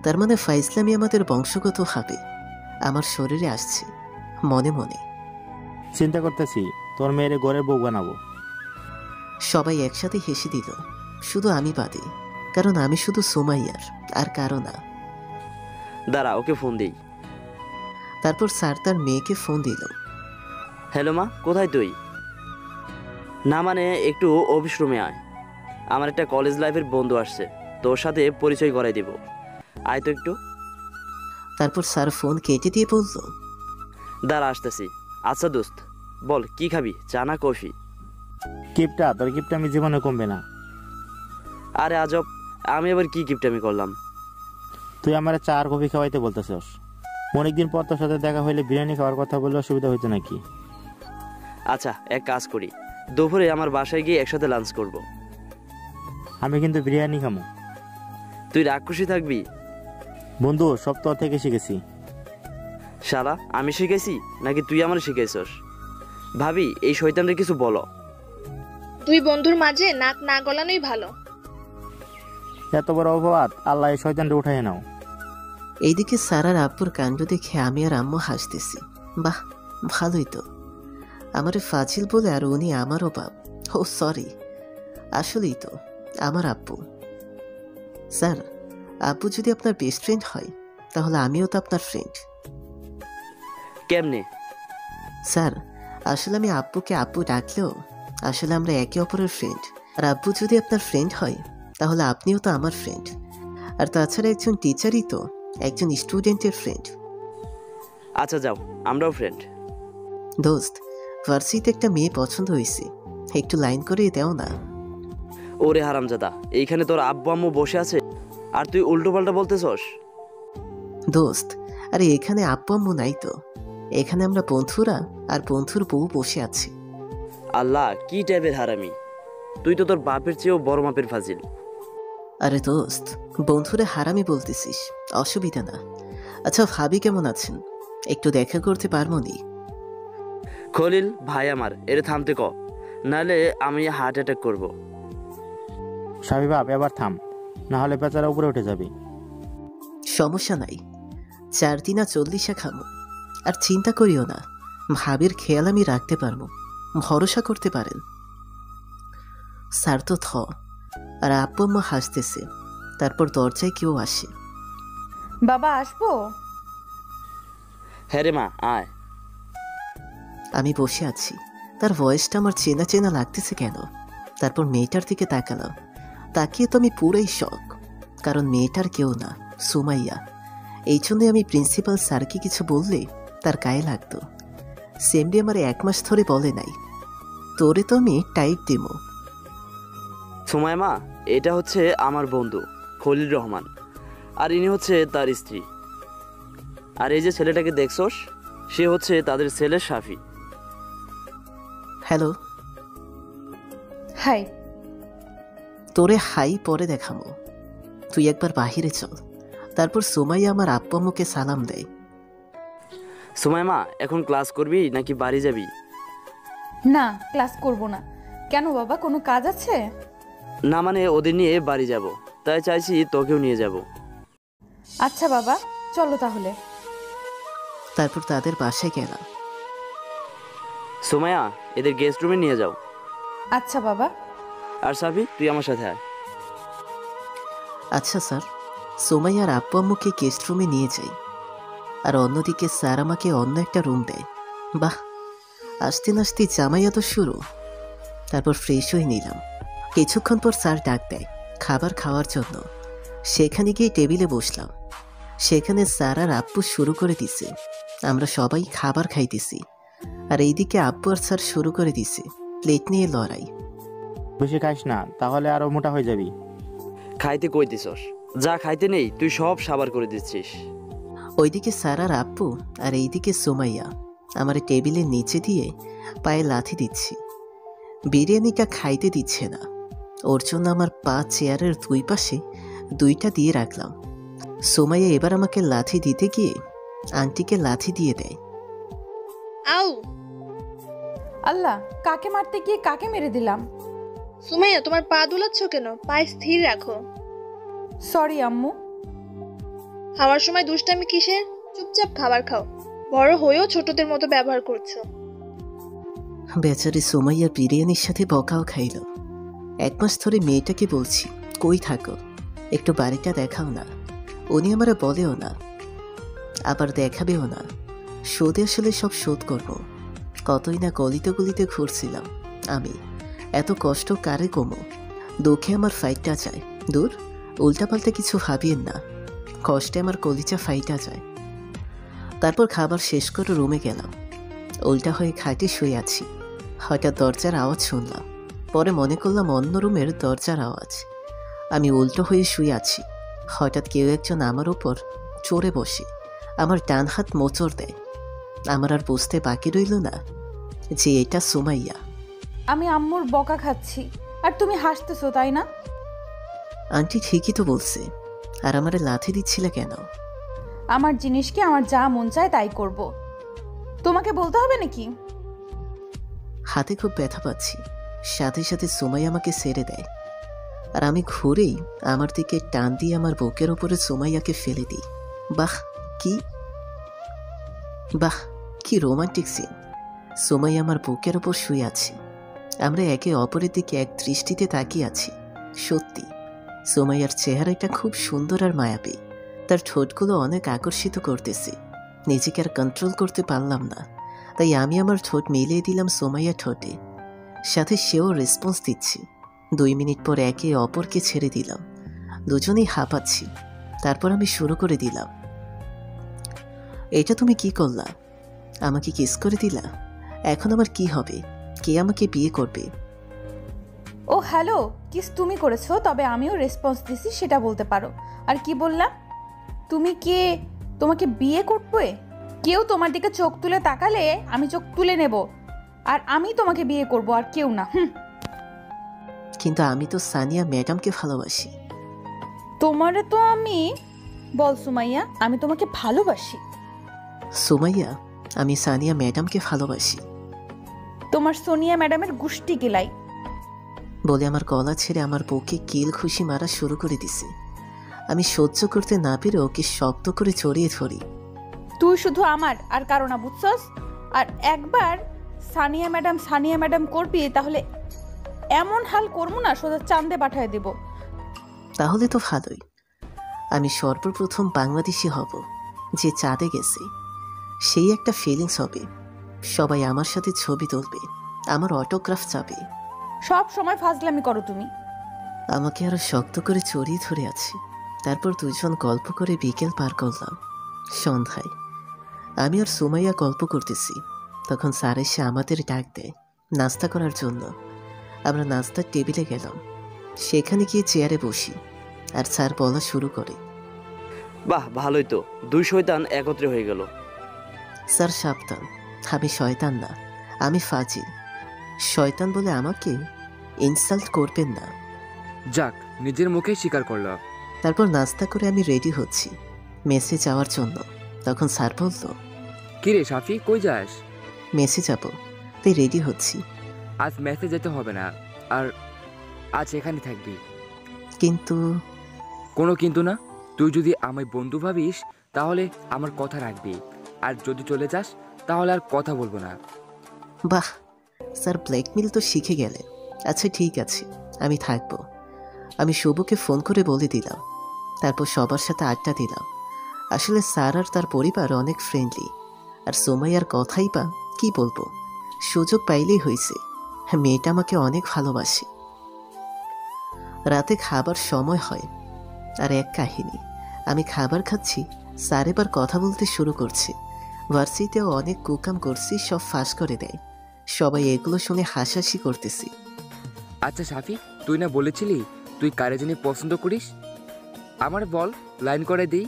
তার মানে ফাইজলামি আমাদের বংশগত হবে, আমার শরীরে আসছে মনে মনে।
চিন্তা করতেছি তোর মেয়ের ঘরের বউ বানাবো।
সবাই একসাথে হেসে দিল, শুধু আমি বাদে, কারণ আমি শুধু সুমাইয়ার, আর কারো না।
দাঁড়া, ওকে ফোন দিই।
তারপর স্যার তার মেয়েকে ফোন দিল।
হ্যালো মা, কোথায় তুই? না মানে একটু অফিস রুমে আয়, আমার একটা কলেজ লাইফের বন্ধু আসছে, তোর সাথে পরিচয় করাই দিব, আয় তো একটু।
তারপর স্যার ফোন কেটে দিয়ে বলল,
দাঁড়া আসতেছি। আচ্ছা দোস্ত, বল কি খাবি, চা না কফি?
কিপটা, তোর কিপটা আমি জীবনে কমবে না।
আরে আজব, আমি আবার কি গিফট করলাম?
তুই আমার চা আর কফি খাওয়াইতে বলতেছস? অনেকদিন পর তোর সাথে দেখা হইলে বিরিয়ানি খাওয়ার কথা বললে অসুবিধা হইতো নাকি?
আচ্ছা এক কাজ করি, দুপুরে আমার বাসায় গিয়ে একসাথে লাঞ্চ করব।
আমি কিন্তু বিরিয়ানি খামো।
তুই রাগ খুশি থাকবি?
বন্ধু, সব তোর থেকে শিখেছি।
শালা, আমি শিখেছি নাকি তুই আমার শিখেছস? ভাবি, এই শয়তানরে কিছু বলো।
দুই বন্ধুর মাঝে নাক না গলানোই ভালো।
এত বড় অপবাদ, আল্লাহ এই শয়তানটা উঠাই নাও।
এইদিকে স্যার আর আব্বুর কাণ্ড দেখে আমি আর আম্মু হাসতেছি। বাহ, ভালোই তো। আমারে ফাজিল বলে আর উনি আমারও বাপ। ও সরি, আসলেই তো আমার আব্বু। স্যার, আব্বু যদি আপনার বেস্ট ফ্রেন্ড হয় তাহলে আমিও তো আপনার ফ্রেন্ড।
কেমনে?
স্যার, আসলে আমি আব্বুকে আব্বু ডাকলেও আসলে আমরা একে অপরের ফ্রেন্ড। আর আব্বু যদি আপনার ফ্রেন্ড হয় তাহলে আপনিও তো আমার ফ্রেন্ড। আর তাছাড়া একজন টিচারই তো একজন স্টুডেন্টের ফ্রেন্ড।
আচ্ছা যাও, আমরাও ফ্রেন্ড।
দোস্ত, ভার্সিটিতে একটা মেয়ে পছন্দ হয়েছে, একটু লাইন করে দেও না।
ওরে হারামজাদা, এইখানে তোর আব্বু আম্মু বসে আছে আর তুই উল্টো পাল্টা বলতেছস?
দোস্ত, আরে এখানে আব্বু আম্মু নাই তো, এখানে আমরা বন্ধুরা আর বন্ধুর বউ বসে আছি।
আল্লাহ, কি টাইপের হারামি! তুই তো তোর বাপের চেয়েও বড় মাপের ফাজিল।
আরে দোস্ত, বন্ধুরা হারামি বলতেছিস, অসুবিধা না। আচ্ছা, ভাবি কেমন আছেন? একটু দেখা করতে পারবো নি?
খলিল ভাই আমার, এরে থামতে ক, নাহলে আমি হার্ট অ্যাটাক করব।
স্বামী বাপ, এবার থাম, না হলে বেচারা উপরে উঠে যাবি।
সমস্যা নাই, 4 দিনা 40 খামো। আর চিন্তা করিও না, ভাবির খেয়াল আমি রাখতে পারবো, ভরসা করতে পারেন। স্যার তো থ, আর আব্বু আম্মা হাসতেছে। তারপর দরজায় কেউ আসে।
বাবা আসবো?
হ্যাঁ রে মা, আয়।
আমি বসে আছি, তার ভয়েসটা আমার চেনা চেনা লাগতেছে কেন। তারপর মেয়েটার দিকে তাকালাম, তাকিয়ে তো আমি পুরোই শক, কারণ মেয়েটার কেউ না, সুমাইয়া। এই জন্যই আমি প্রিন্সিপাল স্যারকে কিছু বললে তার গায়ে লাগতো। সেমডি আমার 1 মাস ধরে বলে নাই, তোরে তো আমি টাইপ দিব।
সময় মা, এটা হচ্ছে আমার বন্ধু খলিল রহমান, আর ইনি হচ্ছে তার স্ত্রী। আর এই যে ছেলেটাকে দেখছস, সে হচ্ছে তাদের ছেলে শাফি।
হ্যালো।
হাই।
তোরে হাই পরে দেখামো, তুই একবার বাহিরে চল। তারপর সুমাইয়া আমার আব্বু আম্মুকে সালাম দেয়।
সময় মা, এখন ক্লাস করবি নাকি বাড়ি যাবি?
না, ক্লাস করব না। কেন বাবা, কোনো কাজ আছে?
না মানে ওদের নিয়ে বাড়ি যাব, তাই চাইছি তোকেও নিয়ে যাব।
আচ্ছা বাবা, চলো তাহলে।
তারপর তাদের বাসায় গেলাম।
সোমায়া, এদের গেস্ট রুমে নিয়ে যাও।
আচ্ছা বাবা।
আর সাফি, তুই আমার সাথে আয়।
আচ্ছা স্যার। সুমাইয়ার আব্বু আম্মুকে গেস্ট রুমে নিয়ে যাই, আর অন্যদিকে স্যার আমাকে অন্য একটা রুম দেয়। বাহ, আসতে নাচতে জামাইয়া তো শুরু। তারপর ফ্রেশ হয়ে নিলাম। কিছুক্ষণ পর স্যার ডাক দেয় খাবার খাওয়ার জন্য। সেখানে গিয়ে টেবিলে বসলাম। সেখানে স্যার আর আব্বু শুরু করে দিছে, আমরা সবাই খাবার খাইতেছি। আর এইদিকে আব্বু আর স্যার শুরু করে দিছে প্লেট নিয়ে লড়াই।
বেশি খাইস না, তাহলে আরো মোটা হয়ে যাবি।
খাইতে কই দিছস? যা খাইতে নেই তুই সব সাবার করে দিচ্ছিস।
ওইদিকে স্যার আর আব্বু, আর এইদিকে সুমাইয়া আমার টেবিলের নিচে দিয়ে পায়ে লাথি দিচ্ছি। বিরিয়ানিটা খাইতে দিচ্ছে না, ওর জন্য আমার পা চেয়ারের 2 পাশে 2টা দিয়ে রাখলাম। সুমাইয়া এবার আমাকে লাথি দিতে গিয়ে আন্টিকে লাথি দিয়ে দেয়।
আউ!
আল্লাহ, কাকে মারতে গিয়ে কাকে মেরে দিলাম?
সুমাইয়া, তোমার পা দুলাচ্ছ কেন? পায়ে স্থির রাখো।
সরি আম্মু।
খাওয়ার সময় দুষ্টামি কিসের? চুপচাপ খাবার খাও। বড় হয়েও ছোটদের মতো ব্যবহার করছো।
বেচারি সুমাইয়া বিরিয়ানির সাথে বকাও খাইল। 1 মাস ধরে মেয়েটাকে বলছি কই থাকো, একটু বাড়িটা দেখাও না। উনি আমারে বলেও না, আবার দেখাবেও না। শোধে আসলে সব শোধ করব। কতই না গলিতে গলিতে ঘুরছিলাম আমি। এত কষ্ট কারে কমো? দুঃখে আমার ফাইটটা যায়। দূর, উল্টাপাল্টা কিছু ভাবিয়েন না, কষ্টে আমার কলিজা ফাইটা যায়। তারপর খাবার শেষ করে রুমে গেলাম। উল্টা হয়ে খাটে শুয়ে আছি। হঠাৎ দরজার আওয়াজ শুনলাম। পরে মনে করলাম অন্য রুমের দরজার আওয়াজ। আমি উল্টো হয়ে শুয়ে আছি। হঠাৎ কেউ একজন আমার উপর চড়ে বসে আমার ডান হাত মোচড় দেয়। আমার আর বুঝতে বাকি রইল না যে এটা সুমাইয়া।
আমি আম্মুর বকা খাচ্ছি আর তুমি হাসতেছো, তাই না?
আন্টি ঠিকই তো বলছে। আর আমারে লাথি দিচ্ছিলে কেন?
আমার জিনিসকে আমার যা মন চায় তাই করব। তোমাকে বলতে হবে নাকি?
হাতে খুব ব্যথা পাচ্ছি। সাথে সাথে সুমাইয়া আমাকে ছেড়ে দেয়। আর আমি ঘুরেই আমার দিকে টান দিয়ে আমার বুকের ওপরে সুমাইয়াকে ফেলে দিই। বাহ কি বাহ কি রোমান্টিক সিন। সুমাইয়া আমার বুকের ওপর শুয়ে আছে। আমরা একে অপরের দিকে এক দৃষ্টিতে তাকিয়ে আছি। সত্যি সুমাইয়ার চেহারাটা খুব সুন্দর আর মায়াবী। তার ঠোঁটগুলো অনেক আকর্ষিত করতেছে। নিজেকে আর কন্ট্রোল করতে পারলাম না, তাই আমি আমার ঠোঁট মিলিয়ে দিলাম সুমাইয়ার ঠোঁটে। সাথে সেও রেসপন্স দিচ্ছি। 2 মিনিট পর একে অপরকে ছেড়ে দিলাম। দুজনেই হাঁপাচ্ছি। তারপর আমি শুরু করে দিলাম। এটা তুমি কি করলা? আমাকে কিস করে দিলা। এখন আমার কি হবে? কে আমাকে বিয়ে করবে?
ও হ্যালো, কিস তুমি করেছো, তবে আমিও রেসপন্স দিছি সেটা বলতে পারো। আর কি বললাম? তুমি কে? তোমাকে বিয়ে করবে? কেউ তোমার দিকে চোখ তুলে তাকালে আমি চোখ তুলে নেব, আর আমি তোমাকে বিয়ে করব, আর কেউ না।
কিন্তু আমি তো সানিয়া ম্যাডামকে ভালোবাসি।
তোমারে তো আমি বল সুমাইয়া, আমি তোমাকে ভালোবাসি।
সুমাইয়া, আমি সানিয়া ম্যাডামকে ভালোবাসি।
তোমার সোনিয়া ম্যাডামের গুষ্টি কিলাই
বলে আমার গলা ছেড়ে আমার বুকে কিল খুশি মারা শুরু করে দিছে। আমি সহ্য করতে না পেরে ওকে শব্দ করে জড়িয়ে ধরি।
তুই শুধু আমার আর কারো না, বুঝছস? আর একবার সানিয়া ম্যাডাম করবি তাহলে এমন হাল করবো না, সোজা চাঁদে পাঠায় দেব।
তাহলে তো ভালোই। আমি সর্বপ্রথম বাংলাদেশি হব যে চাঁদে গেছে। সেই একটা ফিলিংস হবে। সবাই আমার সাথে ছবি তুলবে, আমার অটোগ্রাফ চাবে।
সব সময় ফাজলামি করো তুমি।
আমাকে আরো শক্ত করে জড়িয়ে ধরে আছি। তারপর দুজন গল্প করে বিকেল পার করলাম। সন্ধ্যায় আমি আর সুমাইয়া গল্প করতেছি। তখন স্যার এসে আমাদের ডাক দেয় নাস্তা করার জন্য। আমরা নাস্তার টেবিলে গেলাম। সেখানে গিয়ে চেয়ারে বসি আর স্যার বলা শুরু করে।
বাহ, ভালোই তো, 2 শয়তান একত্রে হয়ে গেল।
স্যার সাবধান, আমি শয়তান না, আমি ফাজিল। শয়তান বলে আমাকে ইনসাল্ট করবেন না।
যাক, নিজের মুখেই স্বীকার করল।
তারপর নাস্তা করে আমি রেডি হচ্ছি মেসে যাওয়ার জন্য। তখন স্যার বলল,
কিরে সাফি, কই যাস?
মেসে যাব, তাই রেডি হচ্ছি।
আজ মেসে যেতে হবে না, আর আজ এখানে থাকবি।
কিন্তু
কোনো কিন্তু না। তুই যদি আমায় বন্ধু ভাবিস তাহলে আমার কথা রাখবি, আর যদি চলে যাস তাহলে আর কথা বলবো না।
বাহ, স্যার ব্ল্যাকমেল তো শিখে গেলে। আচ্ছা ঠিক আছে, আমি থাকবো। আমি শুভকে ফোন করে বলে দিলাম। তারপর সবার সাথে আড্ডা দিলাম। আসলে স্যার আর তার পরিবার অনেক ফ্রেন্ডলি। আর সুমাইয়ার কথাই বা কি বলবো, সুযোগ পাইলেই হয়েছে। মেয়েটা আমাকে অনেক ভালোবাসে। রাতে খাবার সময় হয়। আর এক কাহিনী, আমি খাবার খাচ্ছি, স্যার এবার কথা বলতে শুরু করছে। ভার্সিটিতেও অনেক কুকাম করছি, সব ফাঁস করে দেয়। সবাই এগুলো শুনে হাসাহাসি করতেছি।
আচ্ছা সাফি, তুই না বলেছিলি তুই কারে জানি পছন্দ করিস? আমার বল, লাইন করে দিই।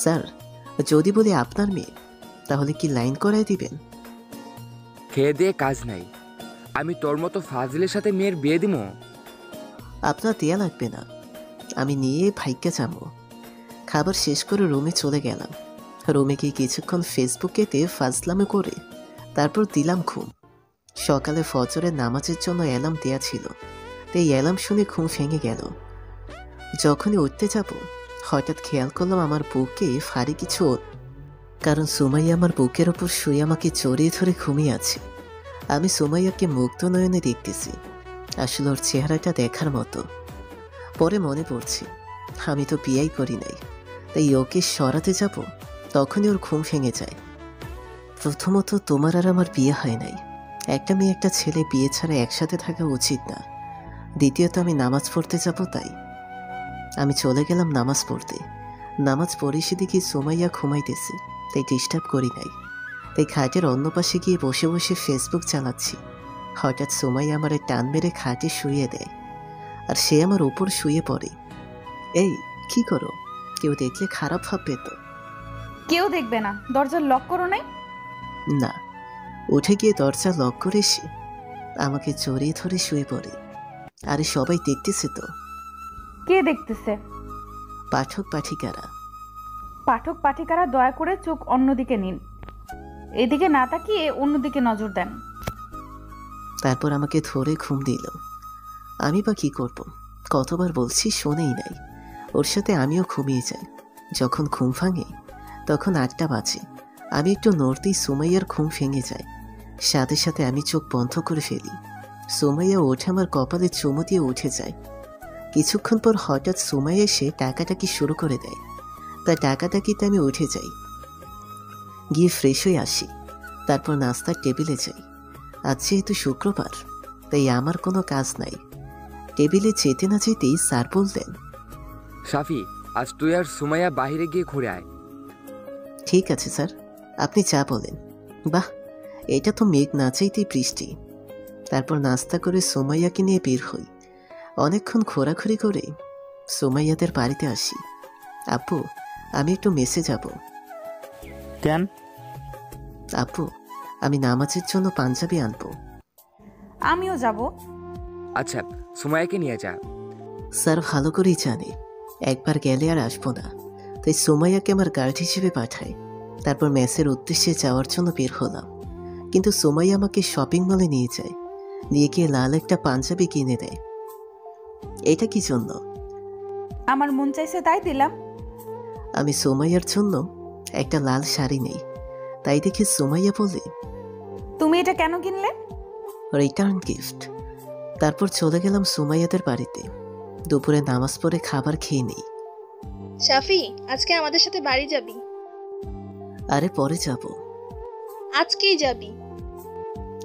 স্যার, যদি বলি আপনার মেয়ে, তাহলে কি লাইন করায় দিবেন?
খেয়ে দিয়ে কাজ নাই, আমি তোর মতো ফাজিলের সাথে মেয়ের বিয়ে দিমো?
আপনার দেয়া লাগবে না, আমি নিয়ে ভাইকে যাবো। খাবার শেষ করে রুমে চলে গেলাম। রুমে গিয়ে কিছুক্ষণ ফেসবুকেতে ফাজলামে করে তারপর দিলাম ঘুম। সকালে ফজরের নামাজের জন্য অ্যালার্ম দেয়া ছিল, তাই অ্যালার্ম শুনে ঘুম ভেঙে গেল। যখনই উঠতে যাব হঠাৎ খেয়াল করলাম আমার বুকে ভারী কিছু, কারণ সুমাইয়া আমার বুকের ওপর শুয়ে আমাকে জড়িয়ে ধরে ঘুমিয়ে আছে। আমি সুমাইয়াকে মুগ্ধ নয়নে দেখতেছি। আসলে ওর চেহারাটা দেখার মতো। পরে মনে পড়ছে আমি তো বিয়েই করি নাই, তাই ওকে সরাতে যাব, তখনই ওর ঘুম ভেঙে যায়। প্রথমত তোমার আর আমার বিয়ে হয় নাই। একটা মেয়ে একটা ছেলে বিয়ে ছাড়া একসাথে থাকা উচিত না। দ্বিতীয়ত আমি নামাজ পড়তে যাব, তাই আমি চলে গেলাম নামাজ পড়তে। নামাজ পড়ে এসে দেখি সুমাইয়া ঘুমাইতেছে, তাই ডিস্টার্ব করি নাই। তাই খাটের অন্য পাশে গিয়ে বসে বসে ফেসবুক চালাচ্ছি। হঠাৎ সুমাইয়া আমার টান মেরে খাটে শুয়ে দেয়, আর সে আমার উপর শুয়ে পড়ে। এই কি করো? কেউ দেখলে খারাপ ভাববে তো?
কেউ দেখবে না, দরজা লক করো নাই?
না। উঠে গিয়ে দরজা লক করে এসে আমাকে জড়িয়ে ধরে শুয়ে পড়ে। আরে সবাই দেখতেছে তো।
কে দেখতেছে?
পাঠক পাঠিকারা।
পাঠক পাঠিকারা দয়া করে চোখ অন্যদিকে নিন, এদিকে না তাকিয়ে অন্যদিকে নজর দেন।
তারপর আমাকে ধরে ঘুম দিল। আমি বা কি করব? কতবার বলছি, শোনেই নাই। ওর সাথে আমিও ঘুমিয়ে যাই। যখন ঘুম ভাঙে তখন 8টা বাজে। আমি একটু নড়তেই সুমাইয়ার ঘুম ভেঙে যায়। সাথে সাথে আমি চোখ বন্ধ করে ফেলি। সুমাইয়া ওঠে আমার কপালে চুমু দিয়ে উঠে যায়। কিছুক্ষণ পর হঠাৎ সুমাইয়া এসে টাকাটাকি শুরু করে দেয়। তাই টাকাটাকিতে আমি উঠে যাই, গিয়ে ফ্রেশ হয়ে আসি। তারপর নাস্তার টেবিলে যাই। আজ যেহেতু শুক্রবার, তাই আমার কোনো কাজ নাই। টেবিলে যেতে না যেতেই স্যার বললেন,
সাফি, আজ তুই আর সুমাইয়া বাহিরে গিয়ে ঘুরে আয়।
ঠিক আছে স্যার, আপনি যা বলেন। বাহ, এটা তো মেঘ না চাইতেই বৃষ্টি। তারপর নাস্তা করে সুমাইয়াকে নিয়ে বের হই। অনেকক্ষণ ঘোরাঘুরি করে সুমাইয়াদের বাড়িতে আসি। আপু, আমি একটু মেসে যাব।
কেন?
আপু, আমি নামাজের জন্য পাঞ্জাবি আনবো।
আমিও যাব।
আচ্ছা, সুমাইয়াকে নিয়ে যা।
স্যার ভালো করেই জানে একবার গেলে আর আসবো না, তাই সুমাইয়াকে আমার গার্ড হিসেবে পাঠায়। তারপর মেসের উদ্দেশ্যে যাওয়ার জন্য বের হলাম, কিন্তু সুমাইয়া আমাকে শপিং মলে নিয়ে যায়। নিয়ে গিয়ে লাল একটা পাঞ্জাবি কিনে দেয়। এটা কি জন্য?
আমার মন চাইছে তাই দিলাম।
আমি সুমাইয়ার জন্য একটা লাল শাড়ি নেই, তাই দেখে সুমাইয়া বলে,
তুমি এটা কেন কিনলে?
Return gift. তারপর চলে গেলাম সুমাইয়াদের বাড়িতে। দুপুরে নামাজ পড়ে খাবার খেয়ে নিই।
শাফি, আজকে আমাদের সাথে বাড়ি যাবি?
আরে পরে যাব।
আজকেই যাবি?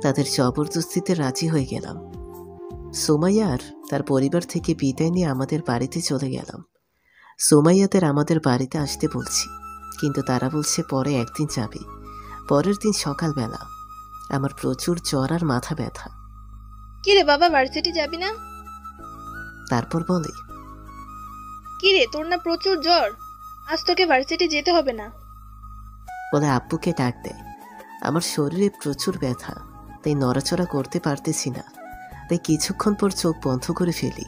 তাদের জবরদস্তিতে রাজি হয়ে গেলাম। সুমাইয়া আর তার পরিবার থেকে বিদায় নিয়ে আমাদের বাড়িতে চলে গেলাম। সুমাইয়াদের আমাদের বাড়িতে আসতে বলছি, কিন্তু তারা বলছে পরে একদিন যাবে। পরের দিন সকালবেলা আমার প্রচুর জ্বর আর মাথা ব্যথা।
কিরে বাবা, ভার্সিটি যাবি না?
তারপর বলে,
কিরে, তোর না প্রচুর জ্বর? আজ তোকে ভার্সিটি যেতে হবে না।
বলে আব্বুকে ডাক দেয়। আমার শরীরে প্রচুর ব্যথা, তাই নড়াচড়া করতে পারতেছি না। তাই কিছুক্ষণ পর চোখ বন্ধ করে ফেলি।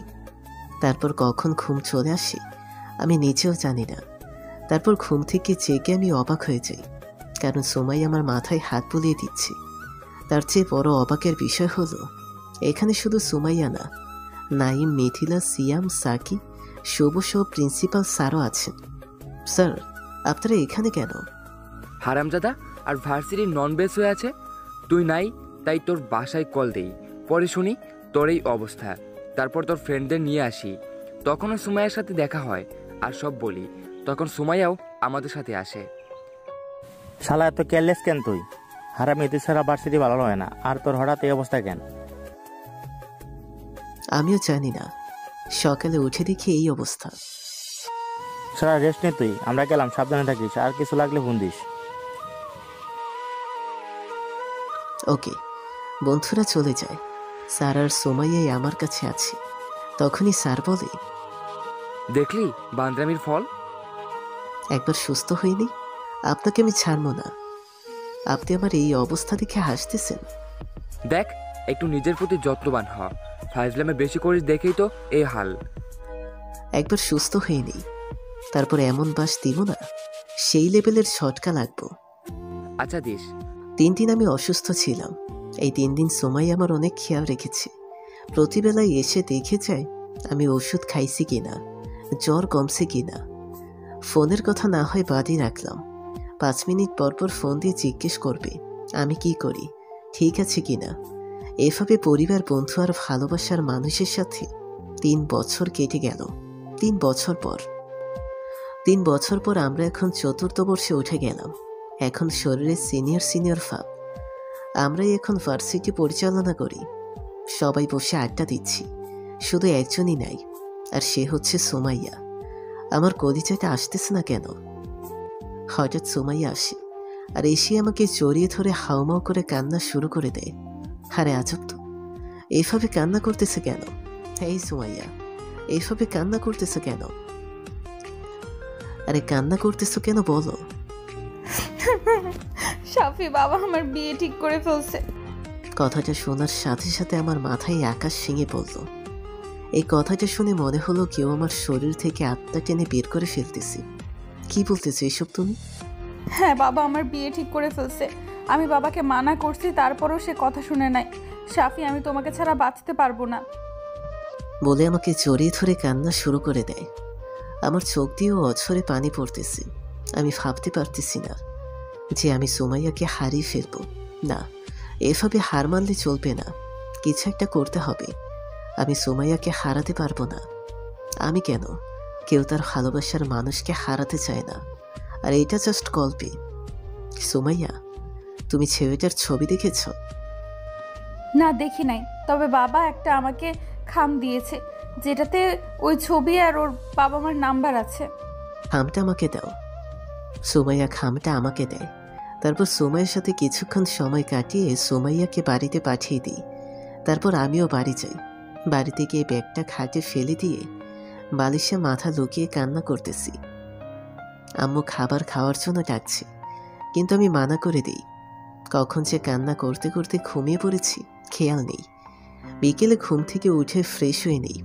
তারপর কখন ঘুম চলে আসে আমি নিজেও জানি না। তারপর ঘুম থেকে জেগে আমি অবাক হয়ে যাই, কারণ সুমাই আমার মাথায় হাত বুলিয়ে দিচ্ছে। তার চেয়ে বড় অবাকের বিষয় হলো, এখানে শুধু সুমাইয়া না, নাইম, মিথিলা, সিয়াম, সাকি, শুভ সহ প্রিন্সিপাল স্যারও আছেন। স্যার, আপনারা এখানে কেন?
হারামজাদা, আর ভার্সিটির নন বেস হয়ে আছে, তুই নাই, তাই তোর বাসায় কল দেই। পরে শুনি তোর এই অবস্থা। তারপর তোর ফ্রেন্ডদের নিয়ে আসি, তখনও সুমাইয়ার সাথে দেখা হয় আর সব বলি। তখন সুমাইয়াও আমাদের সাথে আসে।
শালা এত কেয়ারলেস কেন তুই? হারামি, তুই ছাড়া ভার্সিটি ভালো হয় না, আর তোর হঠাৎ এই অবস্থা কেন?
আমিও জানি না, সকালে উঠে দেখি এই অবস্থা।
সারা রেস্ট নে তুই, আমরা গেলাম, সাবধানে থাকিস, আর কিছু লাগলে ফোন দিস।
ওকে। বন্ধুরা চলে যায়। স্যার আর সুমাইয়াই আমার কাছে আছে। তখনই স্যার বলে,
দেখলি বান্দ্রামির ফল?
একবার সুস্থ হইনি, আপনাকে আমি ছাড়বো না। আপনি আমার এই অবস্থা দেখে হাসতেছেন।
দেখ, একটু নিজের প্রতি যত্নবান হ। ফাইজলামে বেশি করিস দেখেই তো এই হাল।
একবার সুস্থ হয়নি, তারপর এমন বাস দিব না, সেই লেভেলের ছটকা লাগবো।
আচ্ছা দিস।
3 দিন আমি অসুস্থ ছিলাম। এই 3 দিন সময় আমার অনেক খেয়াল রেখেছে। প্রতিবেলায় এসে দেখে যায় আমি ওষুধ খাইছি কিনা, জ্বর কমছে কিনা। ফোনের কথা না হয় বাদই রাখলাম, 5 মিনিট পর পর ফোন দিয়ে জিজ্ঞেস করবে আমি কি করি, ঠিক আছে কিনা। এভাবে পরিবার, বন্ধু আর ভালোবাসার মানুষের সাথে 3 বছর কেটে গেল। 3 বছর পর আমরা এখন 4র্থ বর্ষে উঠে গেলাম। এখন শরীরে সিনিয়র সিনিয়র ফাপ। আমরাই এখন ভার্সিটি পরিচালনা করি। সবাই বসে আড্ডা দিচ্ছি, শুধু একজনই নাই, আর সে হচ্ছে সুমাইয়া। আমার কলিজাটা আসতেছে না কেন। হঠাৎ সুমাইয়া আসে, আর এসে আমাকে জড়িয়ে ধরে হাউমাউ করে কান্না শুরু করে দেয়। আরে আজব তো, এইভাবে কান্না করতেছে কেন? এই সুমাইয়া, এইভাবে কান্না করতেছে কেন? আরে কান্না করতেছো কেন বলো?
সাফি, বাবা আমার বিয়ে ঠিক করে ফেলছে।
কথাটা শোনার সাথে সাথে আমার মাথায় আকাশ ভেঙে পড়ল। এই কথাটা শুনে মনে হলো কেউ আমার শরীর থেকে আত্মা টেনে বের করে ফেলতেছি। কি বলতেছো এসব তুমি?
হ্যাঁ বাবা আমার বিয়ে ঠিক করে ফেলছে। আমি বাবাকে মানা করছি, তারপরও সে কথা শুনে নাই। সাফি, আমি তোমাকে ছাড়া বাঁচতে পারবো না।
বলে আমাকে জড়িয়ে ধরে কান্না শুরু করে দেয়। আমার চোখ দিয়েও অঝরে পানি পড়তেছে। আমি ভাবতে পারতেছি না যে আমি সুমাইয়াকে হারিয়ে ফেলবো। না, এভাবে হার মানলে চলবে না, কিছু একটা করতে হবে। আমি সুমাইয়াকে হারাতে পারবো না। আমি কেন, কেউ তার ভালোবাসার মানুষকে হারাতে চায় না। আর এটা জাস্ট গল্পে। সুমাইয়া, তুমি ছেলেটার ছবি দেখেছ?
না, দেখি নাই, তবে বাবা একটা আমাকে খাম দিয়েছে, যেটাতে ওই ছবি আর ওর বাবা মার নাম্বার আছে।
খামটা আমাকে দাও। সুমাইয়া খামটা আমাকে দেয়। তারপর সুমাইয়ের সাথে কিছুক্ষণ সময় কাটিয়ে সুমাইয়াকে বাড়িতে পাঠিয়ে দিই। তারপর আমিও বাড়ি যাই। বাড়িতে গিয়ে ব্যাগটা খাটে ফেলে দিয়ে বালিশে মাথা লুকিয়ে কান্না করতেছি। আম্মু খাবার খাওয়ার জন্য ডাকছে, কিন্তু আমি মানা করে দিই। কখন যে কান্না করতে করতে ঘুমিয়ে পড়েছি খেয়াল নেই। বিকেলে ঘুম থেকে উঠে ফ্রেশ হয়ে নিই।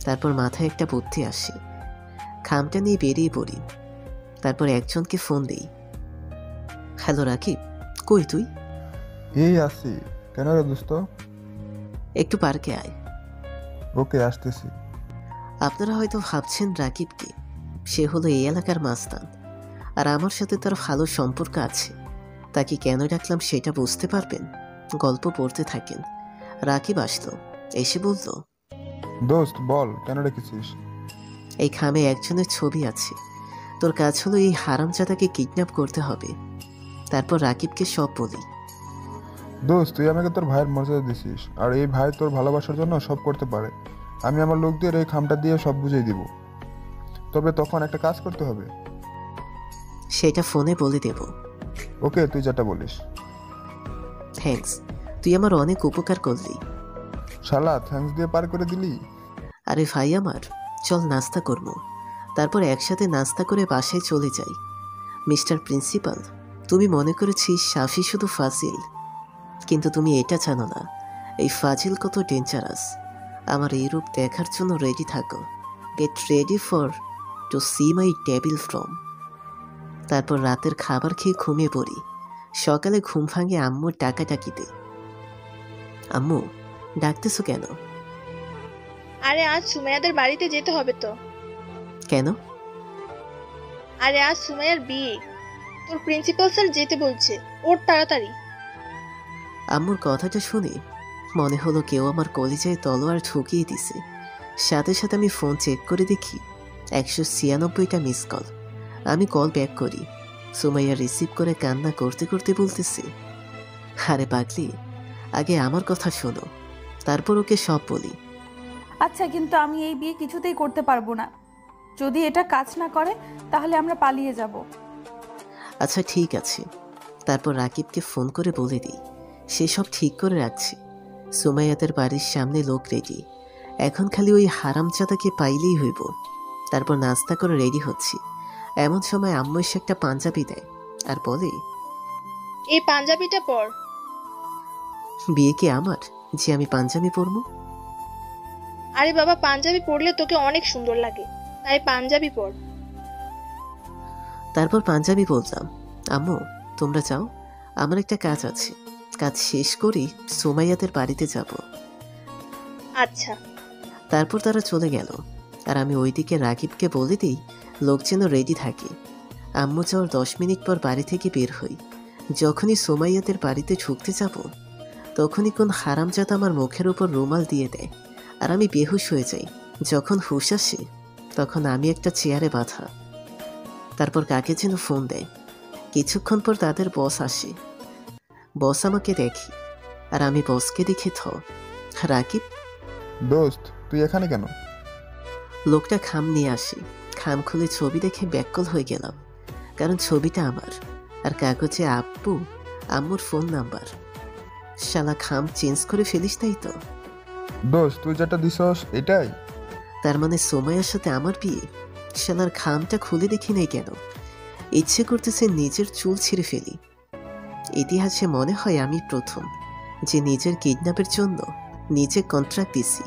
তারপর মাথায় একটা বুদ্ধি আসে, খামটা নিয়ে বেরিয়ে পড়ি। তারপর একজনকে ফোন দিই। হ্যালো রাকিব, কই তুই?
এই আছি। কেন রে দোস্ত?
একটু পার্কে আয়।
ওকে, আসতেছি।
আপনারা হয়তো ভাবছেন রাকিবকে, সে হলো এই এলাকার মাস্তান, আর আমার সাথে তার ভালো সম্পর্ক আছে। তাকে কেন ডাকলাম সেটা বুঝতে পারবেন, গল্প পড়তে থাকেন। রাকিব আসলো, এসে বলল,
দোস্ত বল, কেন রেখেছিস?
এই খামে একজনের ছবি আছে। তোর কাজ হলো এই হারামজাদাকে কিডন্যাপ করতে হবে। তারপর রাকিবকে সব বলি।
দোস্ত, তুই আমাকে তোর ভাইয়ের মর্যাদা দিছিস, আর এই ভাই তোর ভালোবাসার জন্য সব করতে পারে। আমি আমার লোকদের এই খামটা দিয়ে সব বুঝিয়ে দিব। তবে তখন একটা কাজ করতে হবে।
সেটা ফোনে বলে দেব।
ওকে, তুই যেটা বলিস।
থ্যাঙ্কস, তুই আমার অনেক উপকার করলি।
শালা, থ্যাঙ্কস দিয়ে পার করে দিলি।
আরে ভাই আমার, চল নাস্তা করব। তারপর একসাথে নাস্তা করে বাসায় চলে যাই। মিস্টার প্রিন্সিপাল, তুমি মনে করেছিস সাফি শুধু ফাজিল, কিন্তু তুমি এটা জানো না এই ফাজিল কত ডেঞ্জারাস। আমার এই রূপ দেখার জন্য রেডি থাকো। Get ready for to see my table from. তারপর রাতের খাবার খেয়ে ঘুমিয়ে পড়ি। সকালে ঘুম ভাঙে আম্মুর ডাকাডাকিতে। আম্মু, ডাকতেছো কেন?
আরে আজ সুমাইয়াদের বাড়িতে যেতে হবে তো।
কেন?
আরে আজ সুমাইয়ার বিয়ে, তোর প্রিন্সিপাল স্যার যেতে বলছে, ওর তাড়াতাড়ি।
আম্মুর কথাটা শুনে মনে হলো কেউ আমার কলিজায় তলোয়ার ঢুকিয়ে দিছে। সাথে সাথে আমি ফোন চেক করে দেখি 196টা মিস কল। আমি কল ব্যাক করি। সুমাইয়া রিসিভ করে কান্না করতে করতে বলতেছে, আরে পাগলি, আগে আমার কথা শোনো, তারপর ওকে সব বলি।
আচ্ছা, কিন্তু আমি এই বিয়ে কিছুতেই করতে পারবো না। যদি এটা কাজ না করে তাহলে আমরা পালিয়ে যাব।
আচ্ছা ঠিক আছে। তারপর রাকিবকে ফোন করে বলে দিই সে সব ঠিক করে রাখছে। সুমাইয়াদের বাড়ির সামনে লোক রেডি। এখন খালি ওই হারামজাদাকে পাইলেই হইব। তারপর নাস্তা করে রেডি হচ্ছি। এমন সময় আম্মু এসে একটা পাঞ্জাবি দেয় আর বলে,
এই পাঞ্জাবিটা পর।
বিয়ে কি আমার যে আমি পাঞ্জাবি পরবো?
আরে বাবা, পাঞ্জাবি পরলে তোকে অনেক সুন্দর লাগে, তাই পাঞ্জাবি পর।
তারপর পাঞ্জাবি বললাম, আম্মু তোমরা যাও, আমার একটা কাজ আছে, কাজ শেষ করি সুমাইয়াদের বাড়িতে যাব।
আচ্ছা।
তারপর তারা চলে গেল, আর আমি ওইদিকে রাকিবকে বলে দিই লোক যেন রেডি থাকে। আম্মু যাওয়ার 10 মিনিট পর বাড়ি থেকে বের হই। যখনই সুমাইয়াদের বাড়িতে ঢুকতে যাব, তখনই কোন হারামজাদা আমার মুখের উপর রুমাল দিয়ে দেয়, আর আমি বেহুশ হয়ে যাই। যখন হুঁশ আসে তখন আমি একটা চেয়ারে বাঁধা। তারপর কাকে যেন ফোন দেয়। কিছুক্ষণ পর তাদের বস আসে। বস আমাকে দেখে আর আমি বসকে দেখে রাকিব।
দোস্ত তুই এখানে কেন?
লোকটা খাম নিয়ে আসে। খাম খুলে ছবি দেখে ব্যাককল হয়ে গেলাম, কারণ ছবিটা আমার আর কাগজে আম্মুর ফোন নাম্বার। শালা খাম চেঞ্জ করে ফেলিস তাই তো?
দোস্ত তুই যেটা দিছস এটাই?
তার মানে সোমাইয়ার সাথে আমার বিয়ে? শালার খামটা খুলে দেখি নাই কেন? ইচ্ছে করতেছে নিজের চুল ছিঁড়ে ফেলি। ইতিহাসে মনে হয় আমি প্রথম যে নিজের কিডন্যাপের জন্য নিজে কন্ট্রাক্ট দিছি।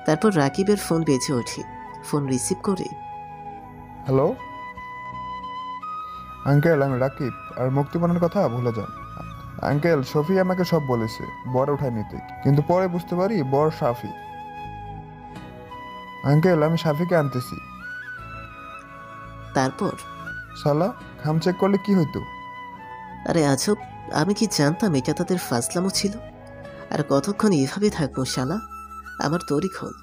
তারপর রাকিবের ফোন বেজে ওঠে। ফোন রিসিভ করে,
হ্যালো আঙ্কেল, আমি রাকিব। আর মুক্তিপণের কথা ভুলে যান আঙ্কেল। শফি আমাকে সব বলেছে বর উঠায় নিতে, কিন্তু পরে বুঝতে পারি বর সাফি। আঙ্কেল আমি সাফিকে আনতেছি।
তারপর
শালা খাম চেক করলে কি হইতো?
আরে আজব, আমি কি জানতাম এটা তাদের ফাজলামো ছিল? আর কতক্ষণ এইভাবে থাকবো শালা? আমার দড়ি খোল।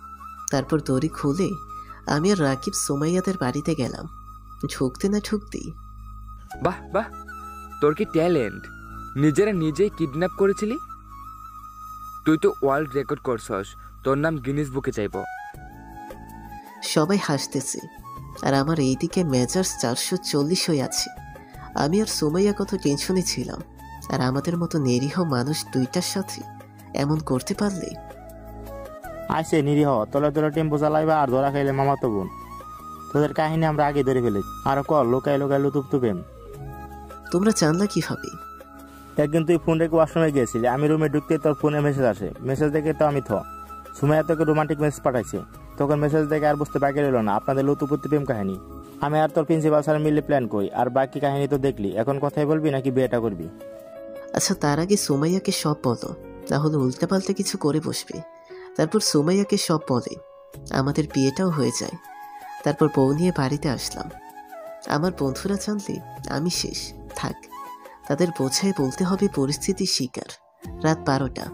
তারপর দড়ি খুলে আমি আর রাকিব সোমাইয়াদের বাড়িতে গেলাম। ঢুকতে না ঢুকতেই,
বাহ বাহ, তোর কি ট্যালেন্ট! নিজেরা নিজেই কিডন্যাপ করেছিলি? তুই তো ওয়ার্ল্ড রেকর্ড করছস, তোর নাম গিনিস বুকে চাইব।
সবাই হাসতেছে আর আমার এইদিকে মেজাজ 440 হয়ে আছে। আমি আর সোমাইয়া কত টেনশনে ছিলাম, আর আমাদের মতো নিরীহ মানুষ দুইটার সাথে এমন করতে পারলে।
আসে নিরীহ, তলে তলে টেম্পো চালাইবা আর ধরা খাইলে মামাতো বোন। তোদের কাহিনী আমরা আগে ধরে ফেলেছি। আর কল লোকাই লোকাই লুতুপতুপেম।
তোমরা জানলা কিভাবে?
একদিন তুই ফোন রেখে ওয়াশরুমে গিয়েছিলি, আমি রুমে ঢুকতে তোর ফোনে মেসেজ আসে। মেসেজ দেখে তো আমি সুমাইয়া তোকে রোমান্টিক মেসেজ পাঠাইছে। তখন মেসেজ দেখে আর বুঝতে বাকি রইল না আপনাদের লুতুপুতু প্রেম কাহিনী। আমি আর তোর প্রিন্সিপাল স্যার মিলে প্ল্যান করি, আর বাকি কাহিনী তো দেখলি। এখন কথাই বলবি নাকি বিয়েটা করবি?
আচ্ছা, তার আগে সোমাইয়াকে সব বলো, তাহলে উল্টাপাল্টা কিছু করে বসবে। তারপর সোমাইয়াকে সব বলে, আমাদের বিয়েটাও হয়ে যায়। তারপর বউ নিয়ে বাড়িতে আসলাম। আমার বন্ধুরা জানলে আমি শেষ। থাক, তাদের বোঝায় বলতে হবে পরিস্থিতির শিকার। রাত 12টা।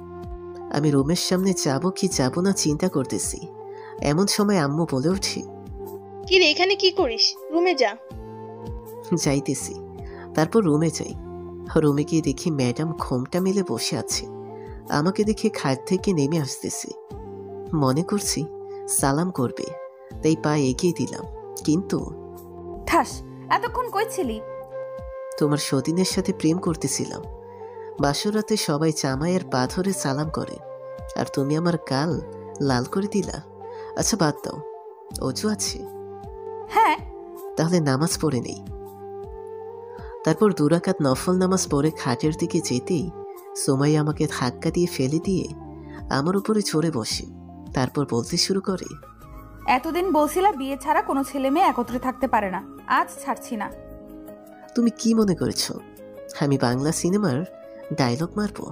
আমি রুমের সামনে যাব কি যাব না চিন্তা করতেছি। এমন সময় আম্মু বলে ওঠে,
কি রে, এখানে কি করিস? রুমে যা।
যাইতেছি। তারপর রুমে যাই। রুমে গিয়ে দেখি ম্যাডাম ঘোমটা মেলে বসে আছে। আমাকে দেখে খাট থেকে নেমে আসতেছে। মনে করছি সালাম করবে, তাই পা এগিয়ে দিলাম। কিন্তু
ঠাস, এতক্ষণ কই ছিলি?
তোমার সতীনের সাথে প্রেম করতেছিলাম। বাসরাতে সবাই জামাইয়ের পা ধরে সালাম করে, আর তুমি আমার গাল লাল করে দিলা। আচ্ছা বাদ দাও, অজু আছে?
হ্যাঁ।
তাহলে নামাজ পড়ে নেই। তারপর 2 রাকাত নফল নামাজ পড়ে খাটের দিকে যেতেই সোমাই আমাকে ধাক্কা দিয়ে ফেলে দিয়ে আমার উপরে চড়ে বসে। তারপর বলতে শুরু করে,
এতদিন বলছিলা বিয়ে ছাড়া কোনো ছেলে মেয়ে একত্রে থাকতে পারে না, আজ ছাড়ছি না।
তুমি কি মনে করেছ আমি বাংলা সিনেমার ডায়লগ মারবো?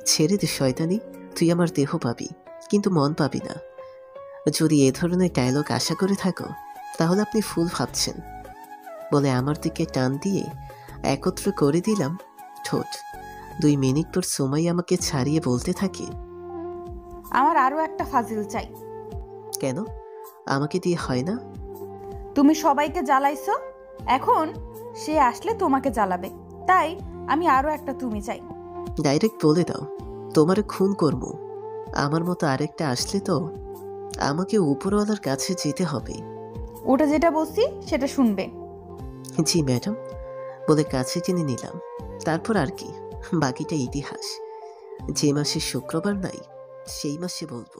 ছেড়ে দে শয়তানি, তুই আমার দেহ পাবি কিন্তু মন পাবি না। যদি এ ধরনের ডায়লগ আশা করে থাকো তাহলে আপনি ফুল ভাবছেন। বলে আমার দিকে টান দিয়ে একত্র করে দিলাম ঠোঁট। 2 মিনিট পর সোমাই আমাকে ছাড়িয়ে বলতে থাকে,
আমার আরো একটা ফাজিল চাই।
কেন? আমাকে দিয়ে হয় না?
তুমি সবাইকে জ্বালাইছো, এখন সে আসলে তোমাকে জ্বালাবে, তাই আমি আরো একটা তুমি চাই।
ডাইরেক্ট বলে দাও, তোমারে খুন করবো। আমার মতো আরেকটা আসলে তো আমাকে উপরওয়ালার কাছে যেতে হবে।
ওটা যেটা বলছি সেটা শুনবে।
জি ম্যাডাম, বলে কাছে টেনে নিলাম। তারপর আর কি, বাকিটা ইতিহাস। যে মাসে শুক্রবার নাই সেই মাসে বলবো।